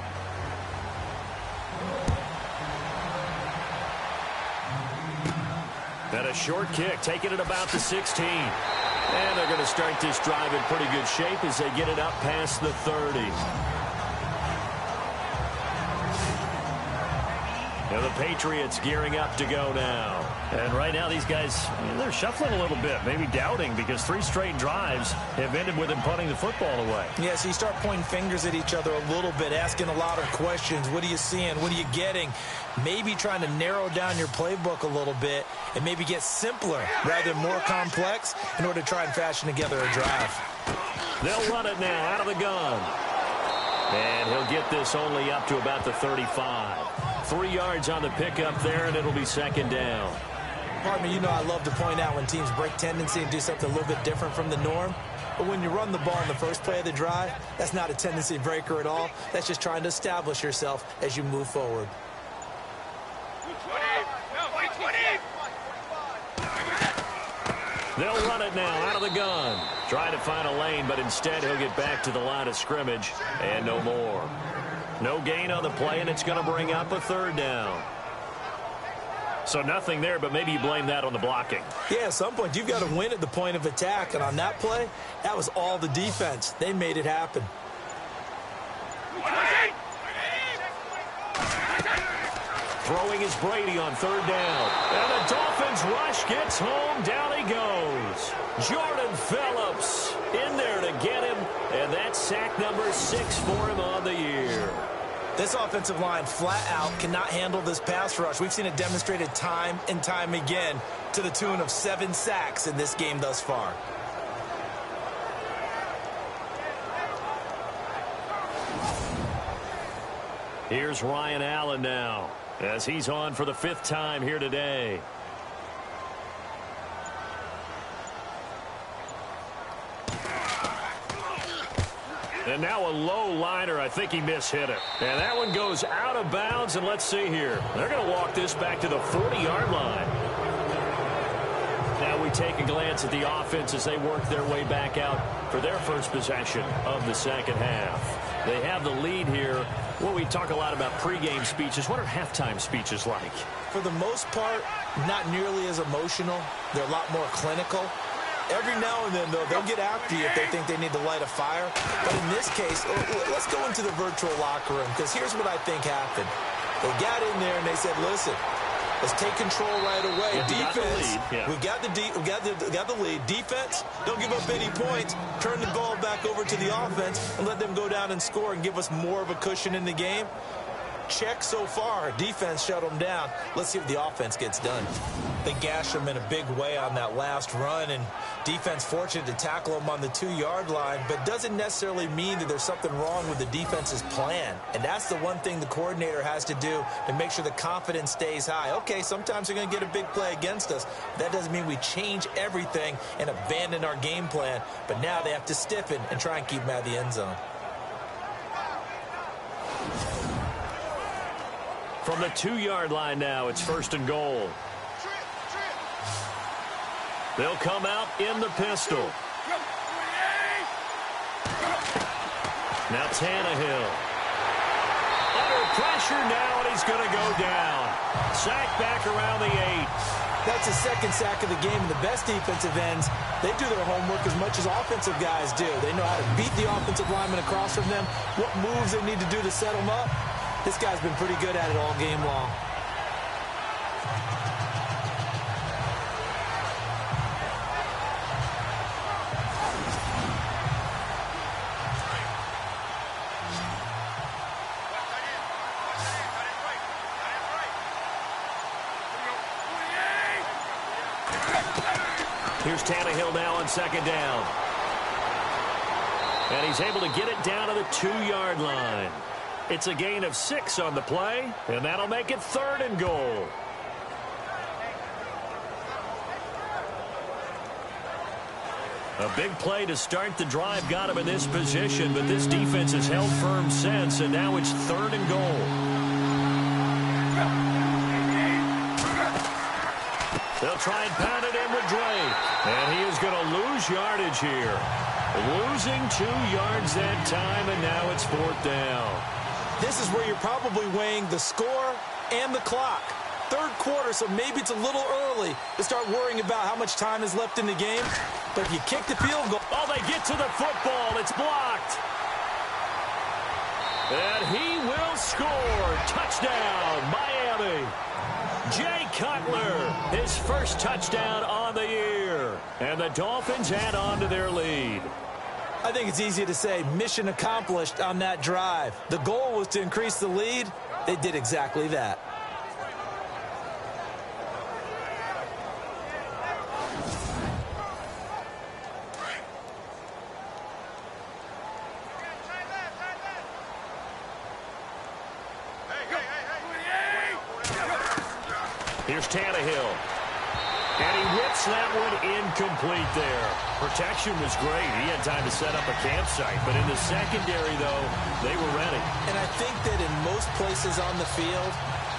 And a short kick, taking it about the 16. And they're going to start this drive in pretty good shape as they get it up past the 30. And the Patriots gearing up to go now. And right now these guys, they're shuffling a little bit, maybe doubting, because 3 straight drives have ended with them punting the football away. Yeah, so you start pointing fingers at each other a little bit, asking a lot of questions. What are you seeing? What are you getting? Maybe trying to narrow down your playbook a little bit and maybe get simpler rather than more complex in order to try and fashion together a drive. They'll run it now out of the gun. And he'll get this only up to about the 35. 3 yards on the pickup there, and it'll be second down. Pardon me, you know I love to point out when teams break tendency and do something a little bit different from the norm. But when you run the ball in the first play of the drive, that's not a tendency breaker at all. That's just trying to establish yourself as you move forward. They'll run it now out of the gun. Trying to find a lane, but instead he'll get back to the line of scrimmage and no more. No gain on the play, and it's going to bring up a 3rd down. So nothing there, but maybe you blame that on the blocking. Yeah, at some point you've got to win at the point of attack, and on that play, that was all the defense. They made it happen. Throwing is Brady on 3rd down. And the Dolphins rush gets home. Down he goes. Jordan Phillips in there to get him. And that's sack number 6 for him on the year. This offensive line flat out cannot handle this pass rush. We've seen it demonstrated time and time again to the tune of 7 sacks in this game thus far. Here's Ryan Allen now, as he's on for the 5th time here today. And now a low liner. I think he mishit it. And that one goes out of bounds. And let's see here. They're going to walk this back to the 40-yard line. Now we take a glance at the offense as they work their way back out for their first possession of the second half. They have the lead here. Well, we talk a lot about pregame speeches. What are halftime speeches like? For the most part, not nearly as emotional. They're a lot more clinical. Every now and then, though, they'll get after you if they think they need to light a fire. But in this case, let's go into the virtual locker room, because here's what I think happened. They got in there and they said, listen, let's take control right away. Defense, we got the lead. Defense, don't give up any points. Turn the ball back over to the offense and let them go down and score and give us more of a cushion in the game. Check so far. Defense shut them down. Let's see if the offense gets done. They gashed them in a big way on that last run, and defense fortunate to tackle them on the 2-yard line, but doesn't necessarily mean that there's something wrong with the defense's plan. And that's the one thing the coordinator has to do to make sure the confidence stays high. Okay, sometimes they're going to get a big play against us. But that doesn't mean we change everything and abandon our game plan. But now they have to stiffen and try and keep them out of the end zone. From the 2-yard line now, it's 1st and goal. They'll come out in the pistol. Now Tannehill. Under pressure now, and he's going to go down. Sack back around the 8. That's the 2nd sack of the game, and the best defensive ends, they do their homework as much as offensive guys do. They know how to beat the offensive lineman across from them, what moves they need to do to set them up. This guy's been pretty good at it all game long. Here's Tannehill now on 2nd down. And he's able to get it down to the 2-yard line. It's a gain of 6 on the play, and that'll make it 3rd and goal. A big play to start the drive got him in this position, but this defense has held firm since, and now it's 3rd and goal. They'll try and pound it in with Drake, and he is going to lose yardage here. Losing 2 yards that time, and now it's 4th down. This is where you're probably weighing the score and the clock. 3rd quarter, so maybe it's a little early to start worrying about how much time is left in the game. But if you kick the field goal... Oh, they get to the football. It's blocked. And he will score. Touchdown, Miami. Jay Cutler, his first touchdown on the year. And the Dolphins add on to their lead. I think it's easy to say mission accomplished on that drive. The goal was to increase the lead. They did exactly that. Here's Tannehill. And he whips that one incomplete there. Protection was great. He had time to set up a campsite. But in the secondary, though, they were ready. And I think that in most places on the field,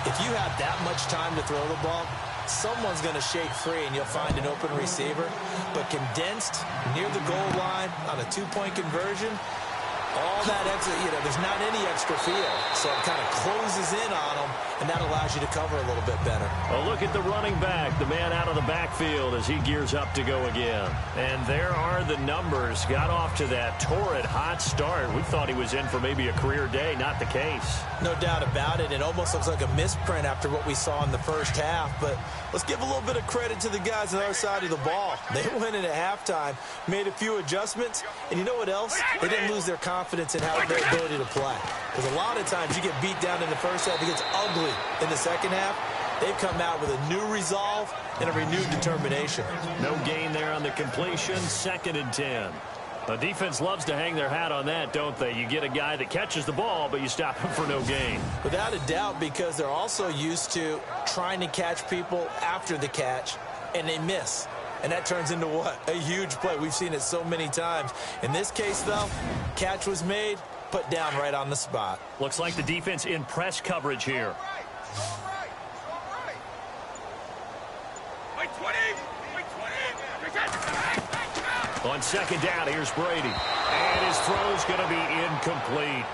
if you have that much time to throw the ball, someone's going to shake free and you'll find an open receiver. But condensed near the goal line on a two-point conversion, all that extra, there's not any extra field. So it kind of closes in on them, and that allows you to cover a little bit better. A look at the running back, the man out of the backfield as he gears up to go again. And there are the numbers. Got off to that torrid hot start. We thought he was in for maybe a career day. Not the case. No doubt about it. It almost looks like a misprint after what we saw in the first half. But let's give a little bit of credit to the guys on the other side of the ball. They went in at halftime, made a few adjustments, and you know what else? They didn't lose their confidence in their ability to play. Because a lot of times you get beat down in the first half, it gets ugly in the second half. They've come out with a new resolve and a renewed determination. No gain there on the completion. 2nd and 10. The defense loves to hang their hat on that, don't they? You get a guy that catches the ball, but you stop him for no gain. Without a doubt, because they're also used to trying to catch people after the catch, and they miss. And that turns into what? A huge play. We've seen it so many times. In this case, though, catch was made, put down right on the spot. Looks like the defense in press coverage here. On 2nd down, here's Brady. And his throw's going to be incomplete.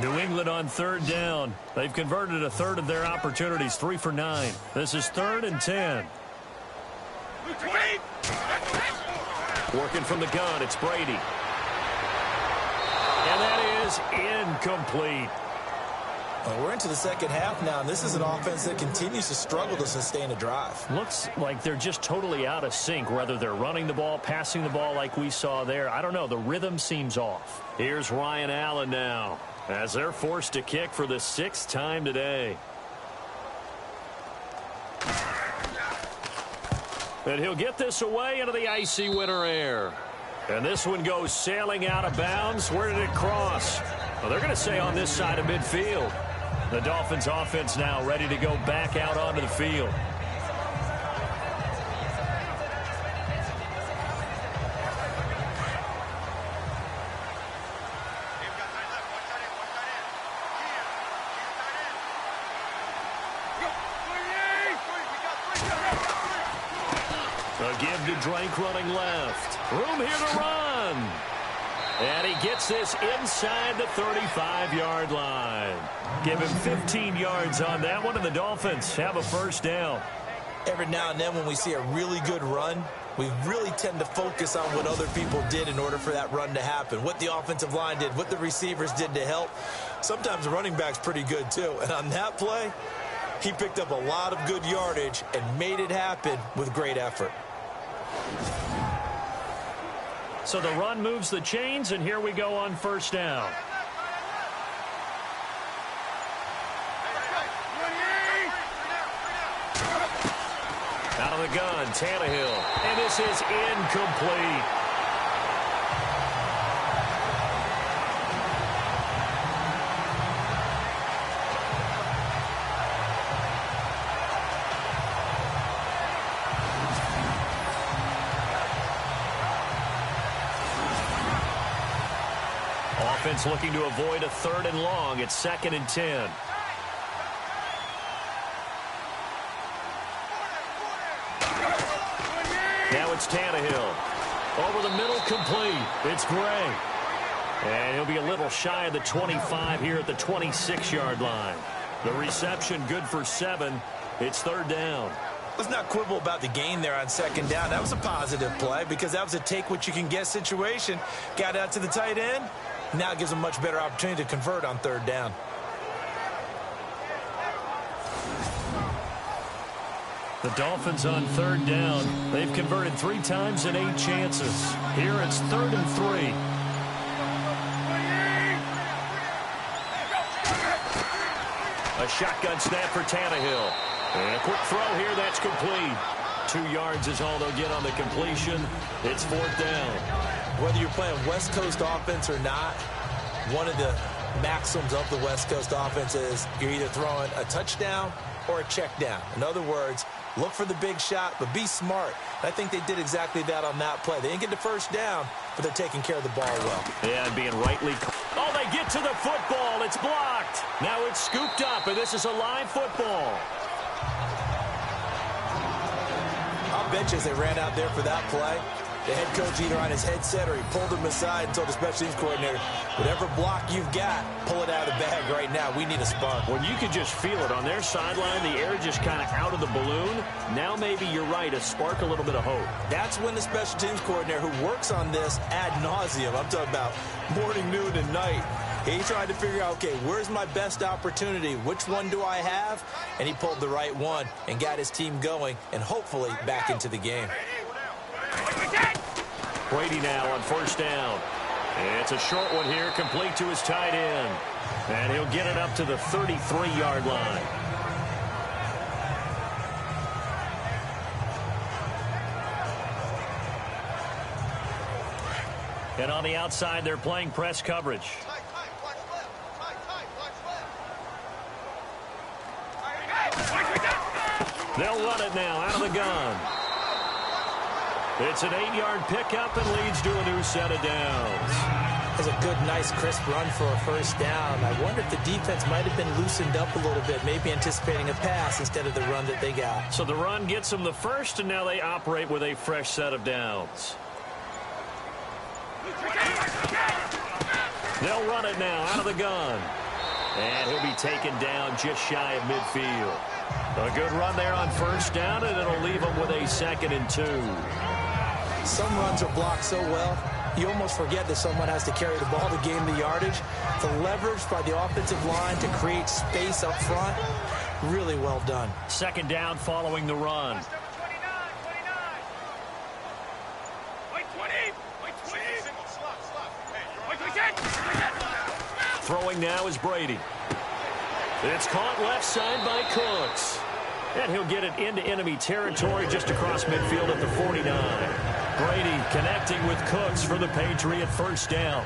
New England on 3rd down. They've converted a third of their opportunities, 3 for 9. This is 3rd and 10. Working from the gun, it's Brady. And that is incomplete. Well, we're into the second half now, and this is an offense that continues to struggle to sustain a drive. Looks like they're just totally out of sync, whether they're running the ball, passing the ball like we saw there. I don't know. The rhythm seems off. Here's Ryan Allen now, as they're forced to kick for the 6th time today. And he'll get this away into the icy winter air. And this one goes sailing out of bounds. Where did it cross? Well, they're going to say on this side of midfield. The Dolphins offense now ready to go back out onto the field. A give to Drake running left. Room here to run. And he gets this inside the 35-yard line. Give him 15 yards on that one, and the Dolphins have a 1st down. Every now and then when we see a really good run, we really tend to focus on what other people did in order for that run to happen. What the offensive line did, what the receivers did to help. Sometimes the running back's pretty good too. And on that play, he picked up a lot of good yardage and made it happen with great effort. So the run moves the chains, and here we go on 1st down. Out of the gun, Tannehill. And this is incomplete. Offense looking to avoid a 3rd and long. It's 2nd and 10. Now it's Tannehill. Over the middle, complete. It's Gray. And he'll be a little shy of the 25 here at the 26-yard line. The reception good for 7. It's 3rd down. Let's not quibble about the gain there on second down. That was a positive play because that was a take-what-you-can-get situation. Got out to the tight end. Now it gives them a much better opportunity to convert on third down. The Dolphins on third down. They've converted 3 times in 8 chances. Here it's 3rd and 3. A shotgun snap for Tannehill. And a quick throw here, that's complete. 2 yards is all they'll get on the completion. It's 4th down. Whether you're playing West Coast offense or not, one of the maxims of the West Coast offense is you're either throwing a touchdown or a check down. In other words, look for the big shot, but be smart. I think they did exactly that on that play. They didn't get the first down, but they're taking care of the ball well. Yeah, and being rightly... Oh, they get to the football. It's blocked. Now it's scooped up, and this is a live football. I'll bet you as they ran out there for that play, the head coach either on his headset or he pulled him aside and told the special teams coordinator, whatever block you've got, pull it out of the bag right now. We need a spark. When you could just feel it on their sideline, the air just kind of out of the balloon. Now maybe you're right, a spark, a little bit of hope. That's when the special teams coordinator who works on this ad nauseum, I'm talking about morning, noon, and night, he tried to figure out, okay, where's my best opportunity? Which one do I have? And he pulled the right one and got his team going and hopefully back into the game. Brady now on 1st down. It's a short one here, complete to his tight end. And he'll get it up to the 33-yard line. And on the outside, they're playing press coverage. They'll run it now out of the gun. It's an 8-yard pickup and leads to a new set of downs. That's a good, nice, crisp run for a first down. I wonder if the defense might have been loosened up a little bit, maybe anticipating a pass instead of the run that they got. So the run gets them the first, and now they operate with a fresh set of downs. They'll run it now out of the gun. And he'll be taken down just shy of midfield. A good run there on 1st down, and it'll leave them with a 2nd and 2. Some runs are blocked so well, you almost forget that someone has to carry the ball to gain the yardage. The leverage by the offensive line to create space up front, really well done. 2nd down following the run. Throwing now is Brady. It's caught left side by Cooks. And he'll get it into enemy territory just across midfield at the 49. Brady connecting with Cooks for the Patriot 1st down.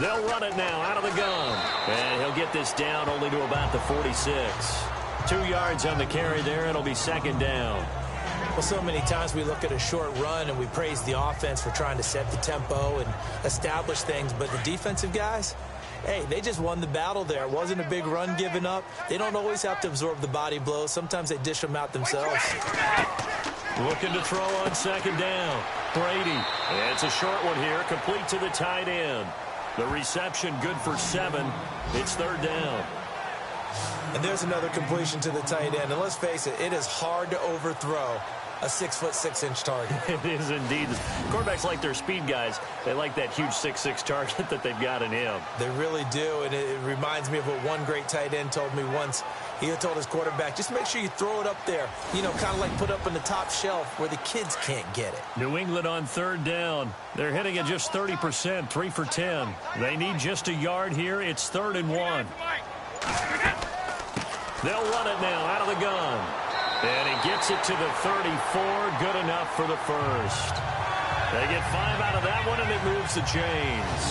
They'll run it now out of the gun. And he'll get this down only to about the 46. 2 yards on the carry there. It'll be 2nd down. Well, so many times we look at a short run and we praise the offense for trying to set the tempo and establish things. But the defensive guys, hey, they just won the battle there. It wasn't a big run given up. They don't always have to absorb the body blows. Sometimes they dish them out themselves. Looking to throw on 2nd down. Brady. And it's a short one here, complete to the tight end. The reception good for 7. It's 3rd down. And there's another completion to the tight end. And let's face it, it is hard to overthrow a 6'6" target. It is indeed. Quarterbacks like their speed guys. They like that huge 6'6" target that they've got in him. They really do. And it reminds me of what one great tight end told me once. He had told his quarterback, just make sure you throw it up there. You know, kind of like put up on the top shelf where the kids can't get it. New England on 3rd down. They're hitting at just 30%, 3 for 10. They need just a yard here. It's 3rd and 1. They'll run it now out of the gun. And he gets it to the 34. Good enough for the first. They get 5 out of that one, and it moves the chains.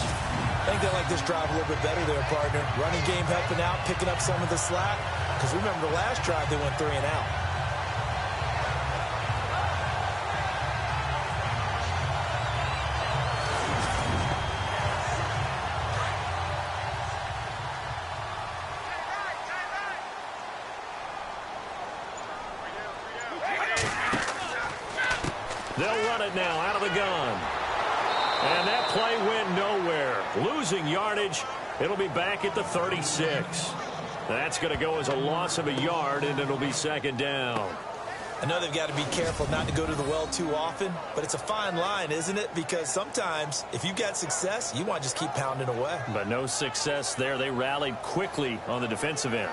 I think they like this drive a little bit better there, partner. Running game helping out, picking up some of the slack. Because remember, the last drive they went 3 and out. They'll run it now out of the gun. And that play went nowhere. Losing yardage. It'll be back at the 36. That's going to go as a loss of a yard, and it'll be second down. I know they've got to be careful not to go to the well too often, but it's a fine line, isn't it? Because sometimes if you've got success, you want to just keep pounding away. But no success there. They rallied quickly on the defensive end.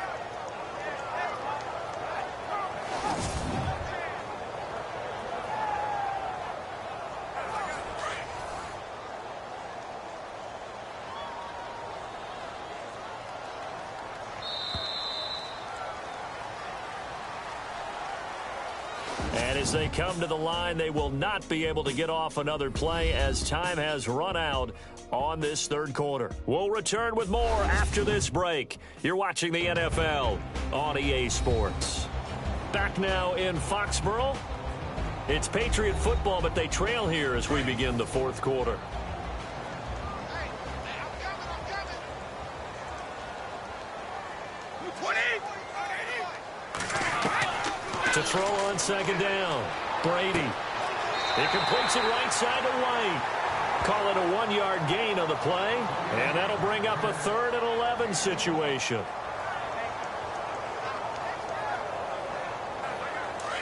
And as they come to the line, they will not be able to get off another play as time has run out on this third quarter. We'll return with more after this break. You're watching the NFL on EA Sports. Back now in Foxborough. It's Patriot football, but they trail here as we begin the fourth quarter. To throw on second down. Brady. He completes it right side to White. Call it a 1-yard gain on the play. And that'll bring up a 3rd and 11 situation.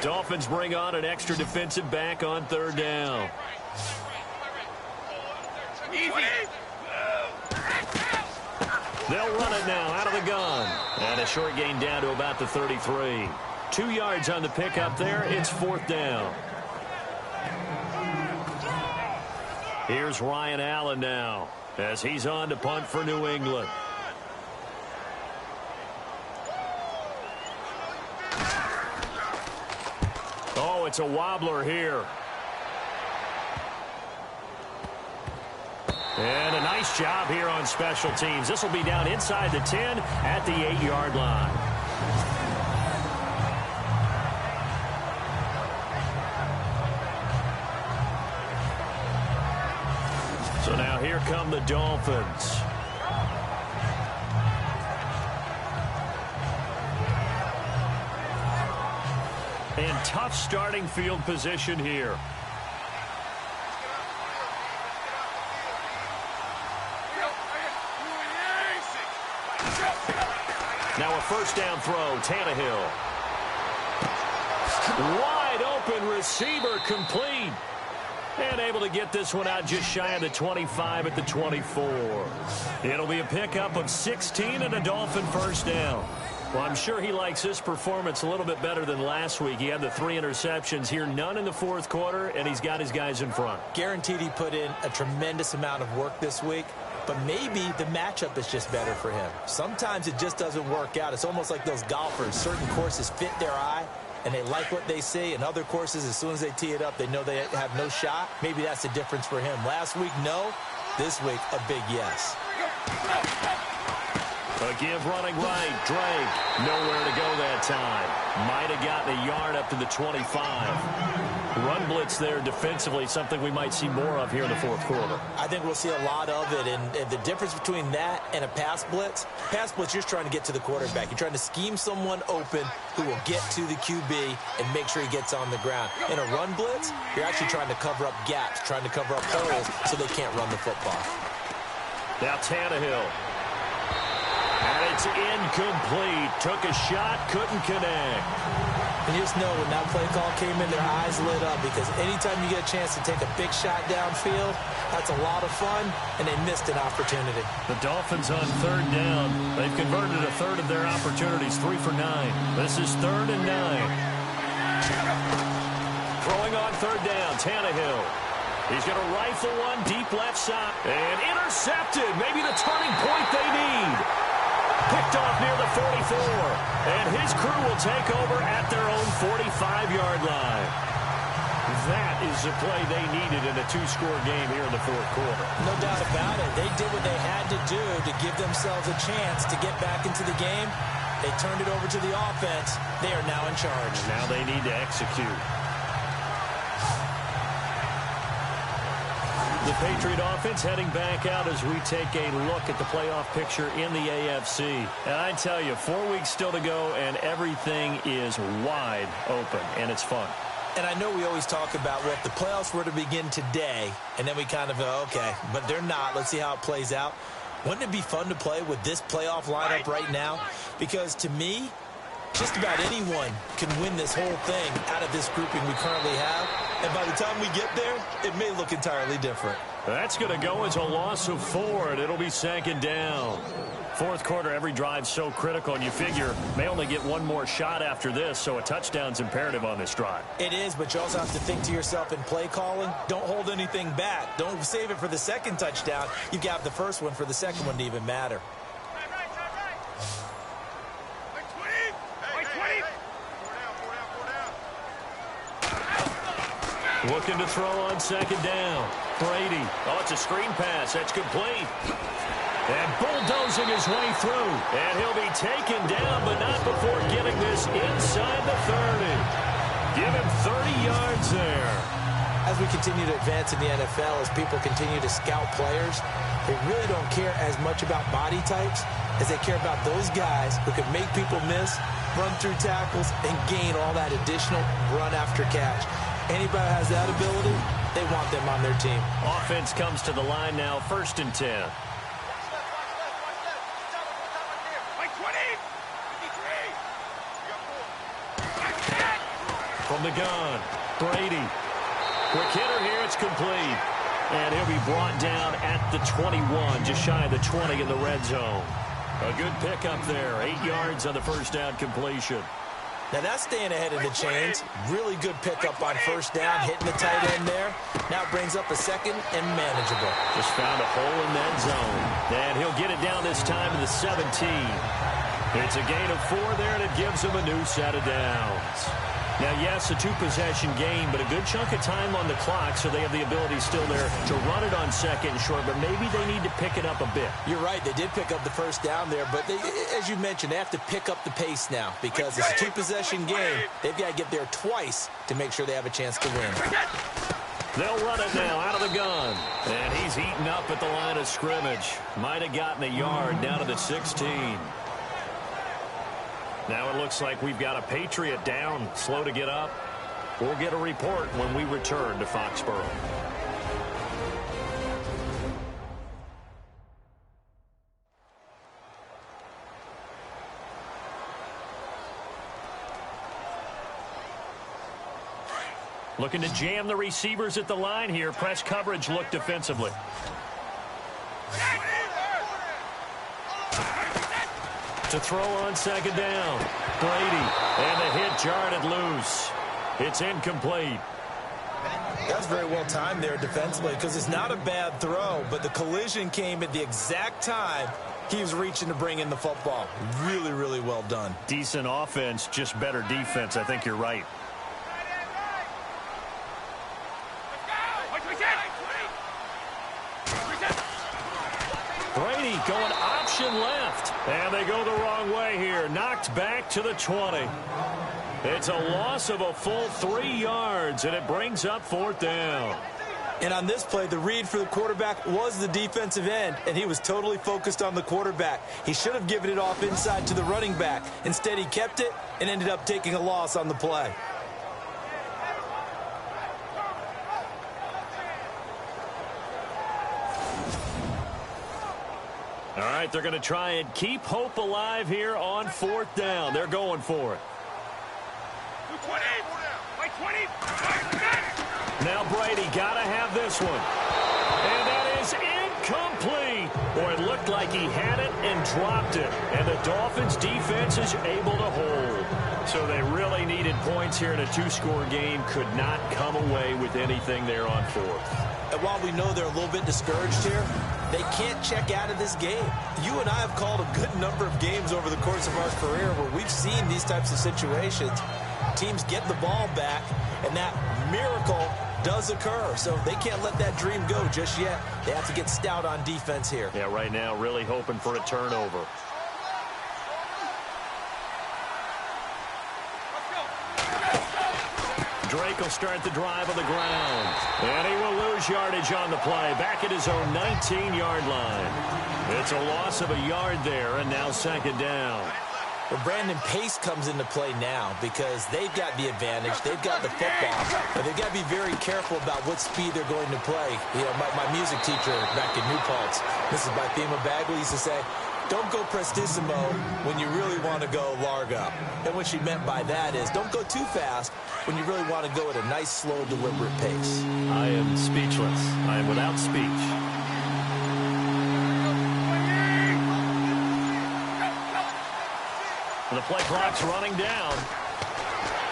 Dolphins bring on an extra defensive back on 3rd down. They'll run it now out of the gun. And a short gain down to about the 33. 2 yards on the pickup there. It's 4th down. Here's Ryan Allen now as he's on to punt for New England. Oh, it's a wobbler here. And a nice job here on special teams. This will be down inside the 10 at the 8-yard line. So now here come the Dolphins. And tough starting field position here. Now a first down throw, Tannehill. Wide open receiver, complete. And able to get this one out just shy of the 25 at the 24. It'll be a pickup of 16 and a Dolphin first down. Well, I'm sure he likes this performance a little bit better than last week. He had the 3 interceptions here, none in the fourth quarter, and he's got his guys in front. Guaranteed he put in a tremendous amount of work this week, but maybe the matchup is just better for him. Sometimes it just doesn't work out. It's almost like those golfers. Certain courses fit their eye, and they like what they see. In other courses, as soon as they tee it up, they know they have no shot. Maybe that's the difference for him. Last week, no. This week, a big yes. A give running right. Drake. Nowhere to go that time. Might have gotten a yard up to the 25. Run blitz there defensively, something we might see more of here in the fourth quarter. I think we'll see a lot of it, and the difference between that and a pass blitz, you're trying to get to the quarterback. You're trying to scheme someone open who will get to the QB and make sure he gets on the ground. In a run blitz, you're actually trying to cover up gaps, trying to cover up holes so they can't run the football. Now Tannehill. And it's incomplete. Took a shot, couldn't connect. And you just know when that play call came in, their eyes lit up, because anytime you get a chance to take a big shot downfield, that's a lot of fun, and they missed an opportunity. The Dolphins on 3rd down. They've converted a 1/3 of their opportunities, 3 for 9. This is 3rd and 9. Throwing on 3rd down, Tannehill. He's going to rifle one deep left side. And intercepted. Maybe the turning point they need. Picked off near the 44. And his crew will take over at their own 45-yard line. That is the play they needed in a 2-score game here in the fourth quarter. No doubt about it. They did what they had to do to give themselves a chance to get back into the game. They turned it over to the offense. They are now in charge. And now they need to execute. The Patriot offense heading back out as we take a look at the playoff picture in the AFC. And I tell you, 4 weeks still to go, and everything is wide open, and it's fun. And I know we always talk about, well, if the playoffs were to begin today, and then we kind of go, okay, but they're not. Let's see how it plays out. Wouldn't it be fun to play with this playoff lineup right now? Because to me, just about anyone can win this whole thing out of this grouping we currently have. And by the time we get there, it may look entirely different. That's going to go as a loss of 4, and it'll be 2nd down. Fourth quarter, every drive's so critical, and you figure may only get one more shot after this, so a touchdown's imperative on this drive. It is, but you also have to think to yourself in play calling, don't hold anything back. Don't save it for the second touchdown. You've got the first one for the second one to even matter. Looking to throw on 2nd down. Brady. Oh, it's a screen pass. That's complete. And bulldozing his way through. And he'll be taken down, but not before getting this inside the 30. Give him 30 yards there. As we continue to advance in the NFL, as people continue to scout players, they really don't care as much about body types as they care about those guys who can make people miss, run through tackles, and gain all that additional run after catch. Anybody who has that ability, they want them on their team. Offense comes to the line now, 1st and 10. From the gun, Brady. Quick hitter here, it's complete. And he'll be brought down at the 21, just shy of the 20 in the red zone. A good pickup there, 8 yards on the first down completion. Now that's staying ahead of the chains. Really good pickup on first down, hitting the tight end there. Now it brings up a second and manageable. Just found a hole in that zone. And he'll get it down this time to the 17. It's a gain of 4 there, and it gives him a new set of downs. Now, yes, a 2-possession game, but a good chunk of time on the clock, so they have the ability still there to run it on 2nd and short, but maybe they need to pick it up a bit. You're right. They did pick up the first down there, but as you mentioned, they have to pick up the pace now because it's a 2-possession game. They've got to get there twice to make sure they have a chance to win. They'll run it now out of the gun. And he's eaten up at the line of scrimmage. Might have gotten a yard down to the 16. Now it looks like we've got a Patriot down, slow to get up. We'll get a report when we return to Foxborough. Looking to jam the receivers at the line here. Press coverage look defensively. To throw on 2nd down. Brady. And the hit jarred loose. It's incomplete. That's very well timed there defensively because it's not a bad throw, but the collision came at the exact time he was reaching to bring in the football. Really, really well done. Decent offense, just better defense. I think you're right. Brady going option left. And they go the wrong way here. Knocked back to the 20. It's a loss of a full 3 yards, and it brings up 4th down. And on this play, the read for the quarterback was the defensive end, and he was totally focused on the quarterback. He should have given it off inside to the running back. Instead, he kept it and ended up taking a loss on the play. All right, they're going to try and keep hope alive here on 4th down. They're going for it. Now Brady got to have this one. And that is incomplete. Boy, it looked like he had it and dropped it. And the Dolphins defense is able to hold. So they really needed points here in a 2-score game. Could not come away with anything there on 4th. And while we know they're a little bit discouraged here, they can't check out of this game. You and I have called a good number of games over the course of our career where we've seen these types of situations. Teams get the ball back, and that miracle does occur. So they can't let that dream go just yet. They have to get stout on defense here. Yeah, right now really hoping for a turnover. Drake will start the drive on the ground. And he will lose yardage on the play. Back at his own 19-yard line. It's a loss of a yard there, and now 2nd down. Well, Brandon, pace comes into play now because they've got the advantage. They've got the football, but they've got to be very careful about what speed they're going to play. You know, my music teacher back in New Paltz, Mrs. Bythema Bagley, used to say, don't go prestissimo when you really want to go largo. And what she meant by that is don't go too fast when you really want to go at a nice, slow, deliberate pace. I am speechless. I am without speech. The play clock's running down.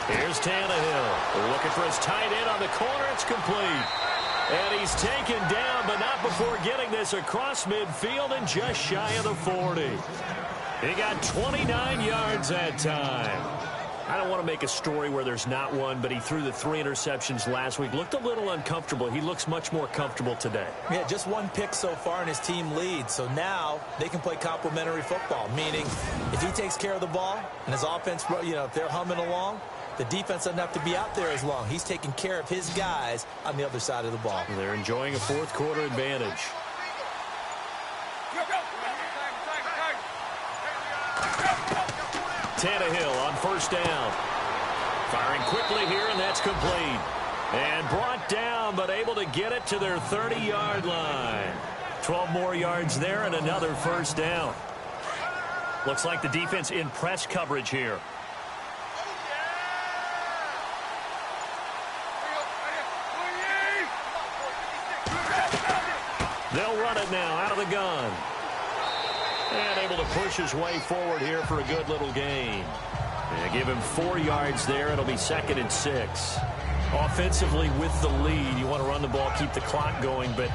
Here's Tannehill looking for his tight end on the corner. It's complete. And he's taken down, but not before getting this across midfield and just shy of the 40. He got 29 yards that time. I don't want to make a story where there's not one, but he threw the 3 interceptions last week. Looked a little uncomfortable. He looks much more comfortable today. Yeah, just 1 pick so far and his team leads. So now they can play complementary football, meaning if he takes care of the ball and his offense, you know, if they're humming along, the defense doesn't have to be out there as long. He's taking care of his guys on the other side of the ball. They're enjoying a fourth quarter advantage. Tannehill on first down. Firing quickly here, and that's complete. And brought down, but able to get it to their 30-yard line. 12 more yards there and another first down. Looks like the defense in press coverage here. They'll run it now out of the gun. And able to push his way forward here for a good little gain. And give him 4 yards there. It'll be 2nd and 6. Offensively with the lead, you want to run the ball, keep the clock going, but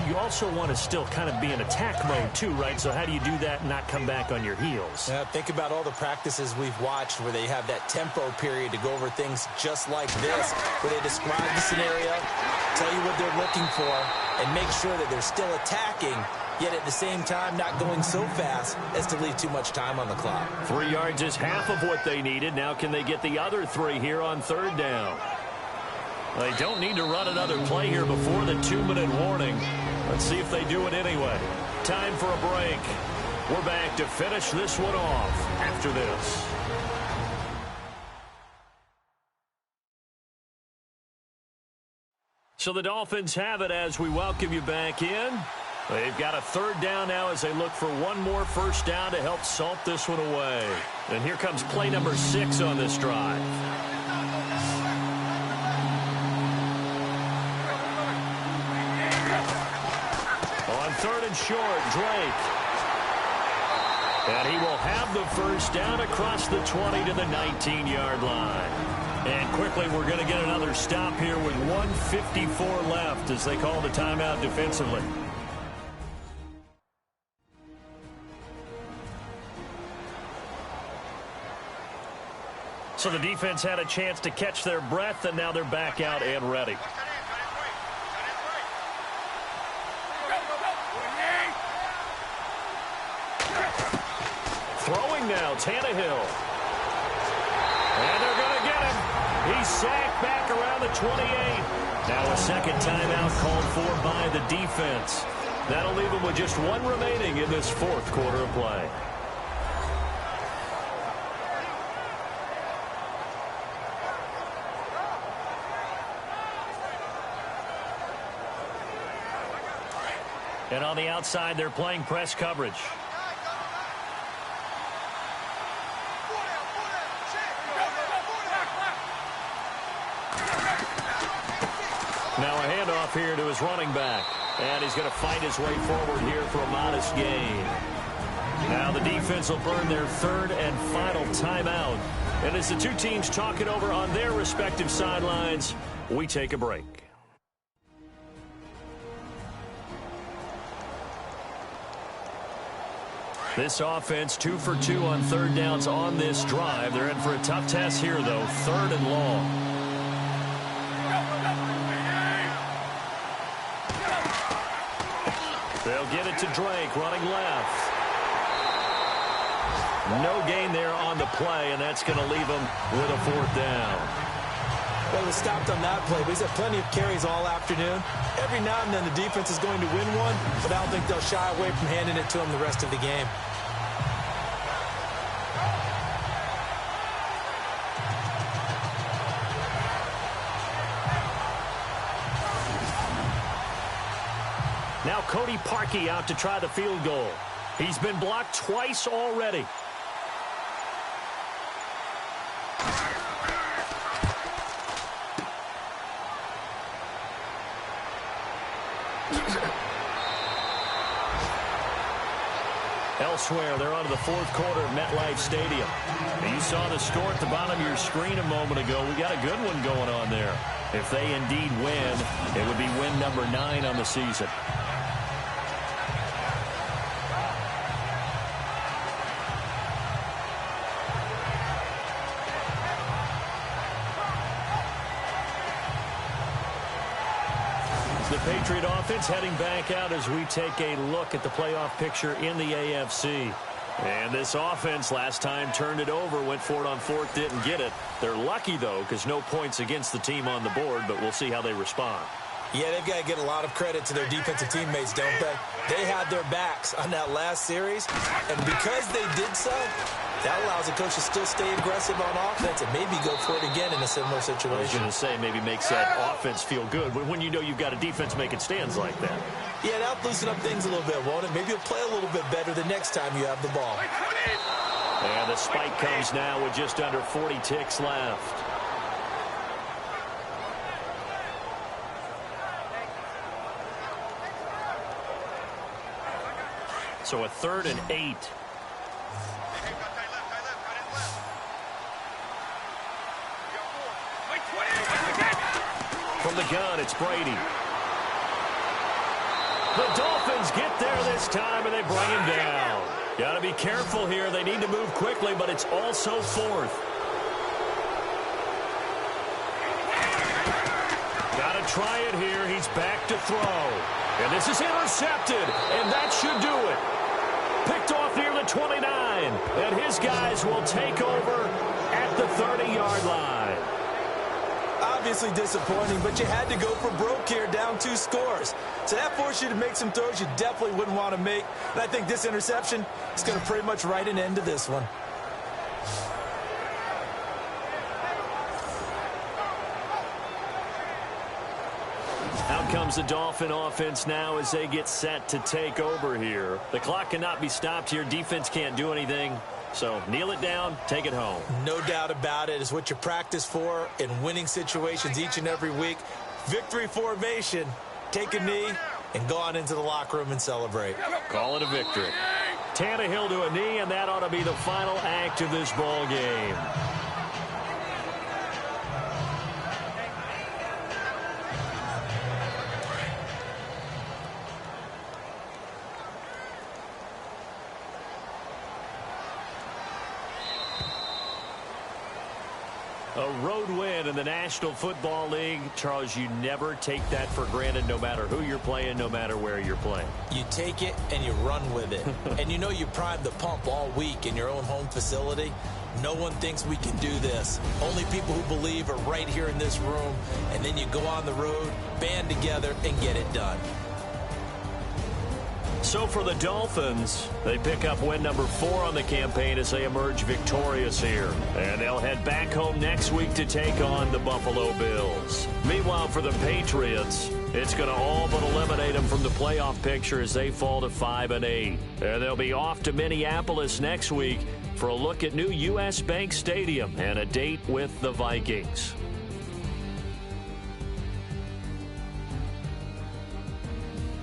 you also want to still kind of be in attack mode too, right? So how do you do that and not come back on your heels? Yeah, think about all the practices we've watched where they have that tempo period to go over things just like this, where they describe the scenario, tell you what they're looking for, and make sure that they're still attacking, yet at the same time not going so fast as to leave too much time on the clock. 3 yards is half of what they needed. Now can they get the other 3 here on 3rd down? They don't need to run another play here before the 2-minute warning. Let's see if they do it anyway. Time for a break. We're back to finish this one off after this. So the Dolphins have it as we welcome you back in. They've got a 3rd down now as they look for one more first down to help salt this one away. And here comes play number 6 on this drive. On 3rd and short, Drake. And he will have the first down across the 20 to the 19-yard line. And quickly, we're going to get another stop here with 1:54 left as they call the timeout defensively. So the defense had a chance to catch their breath, and now they're back out and ready. Throwing now, Tannehill. And they're going to get him. He's sacked back around the 28. Now a second timeout called for by the defense. That'll leave him with just 1 remaining in this 4th quarter of play. And on the outside, they're playing press coverage. Now a handoff here to his running back. And he's going to fight his way forward here for a modest gain. Now the defense will burn their 3rd and final timeout. And as the two teams talk it over on their respective sidelines, we take a break. This offense 2 for 2 on 3rd downs on this drive. They're in for a tough test here, though. 3rd and long. They'll get it to Drake, running left. No gain there on the play, and that's going to leave him with a 4th down. Well, it was stopped on that play, but he's had plenty of carries all afternoon. Every now and then the defense is going to win one, but I don't think they'll shy away from handing it to him the rest of the game. Cody Parkey out to try the field goal. He's been blocked twice already. Elsewhere, they're on to the fourth quarter of MetLife Stadium. And you saw the score at the bottom of your screen a moment ago. We got a good one going on there. If they indeed win, it would be win number 9 on the season. The Patriot offense heading back out as we take a look at the playoff picture in the AFC. And this offense last time turned it over, went for it on fourth, didn't get it. They're lucky, though, because no points against the team on the board, but we'll see how they respond. Yeah, they've got to get a lot of credit to their defensive teammates, don't they? They had their backs on that last series, and because they did so, that allows the coach to still stay aggressive on offense and maybe go for it again in a similar situation. I was going to say maybe makes that offense feel good when you know you've got a defense making stands like that. Yeah, that'll loosen up things a little bit, won't it? Maybe you'll play a little bit better the next time you have the ball. And the spike comes now with just under 40 ticks left. So a 3rd and 8. From the gun, it's Brady. The Dolphins get there this time, and they bring him down. Got to be careful here. They need to move quickly, but it's also 4th. Got to try it here. He's back to throw. And this is intercepted, and that should do it. Picked off near the 29, and his guys will take over at the 30-yard line. Obviously disappointing, but you had to go for broke here, down 2 scores. So that forced you to make some throws you definitely wouldn't want to make. And I think this interception is going to pretty much write an end to this one. Out comes the Dolphin offense now as they get set to take over here. The clock cannot be stopped here. Defense can't do anything. So kneel it down, take it home. No doubt about it. It's what you practice for in winning situations each and every week. Victory formation. Take a knee and go on into the locker room and celebrate. Call it a victory. Tannehill to a knee, and that ought to be the final act of this ball game. A road win in the National Football League. Charles, you never take that for granted no matter who you're playing, no matter where you're playing. You take it and you run with it. And you know you primed the pump all week in your own home facility. No one thinks we can do this. Only people who believe are right here in this room. And then you go on the road, band together, and get it done. So for the Dolphins, they pick up win number 4 on the campaign as they emerge victorious here. And they'll head back home next week to take on the Buffalo Bills. Meanwhile, for the Patriots, it's going to all but eliminate them from the playoff picture as they fall to 5-8. And they'll be off to Minneapolis next week for a look at new U.S. Bank Stadium and a date with the Vikings.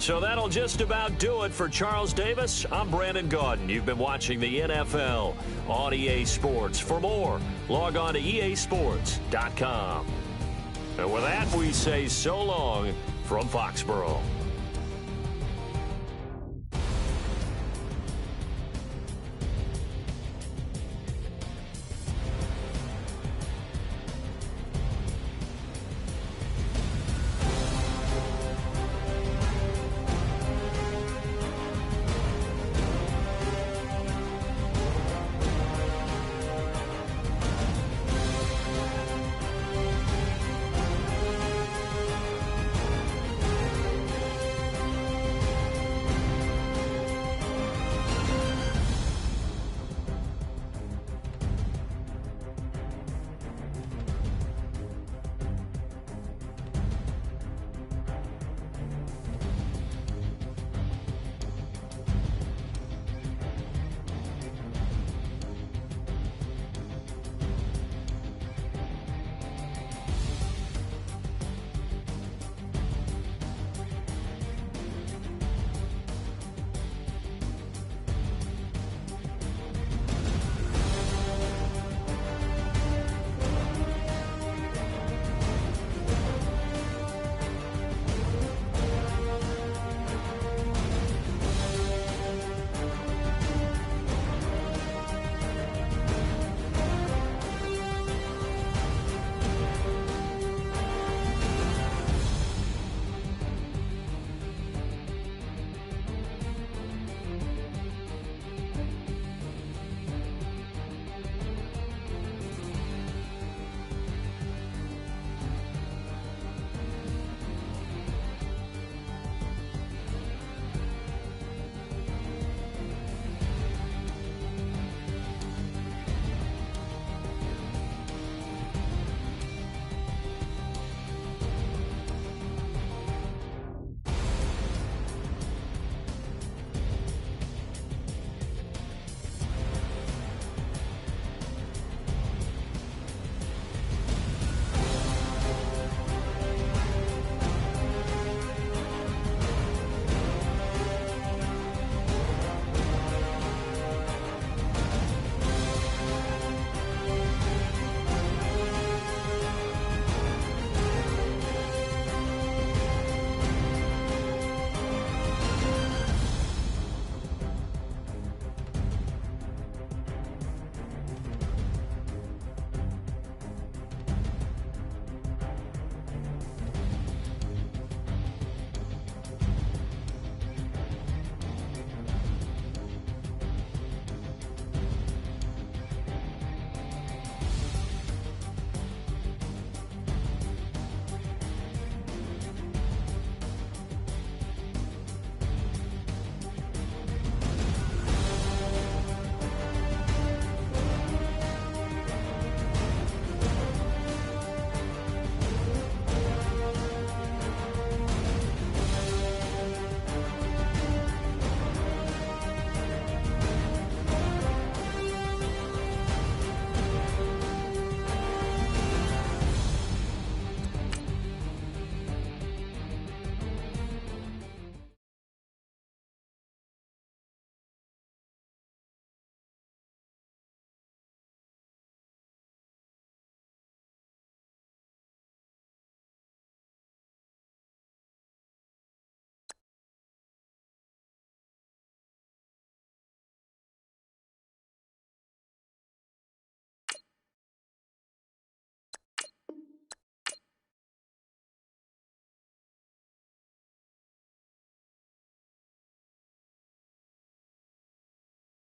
So that'll just about do it for Charles Davis. I'm Brandon Gaudin. You've been watching the NFL on EA Sports. For more, log on to easports.com. And with that, we say so long from Foxborough.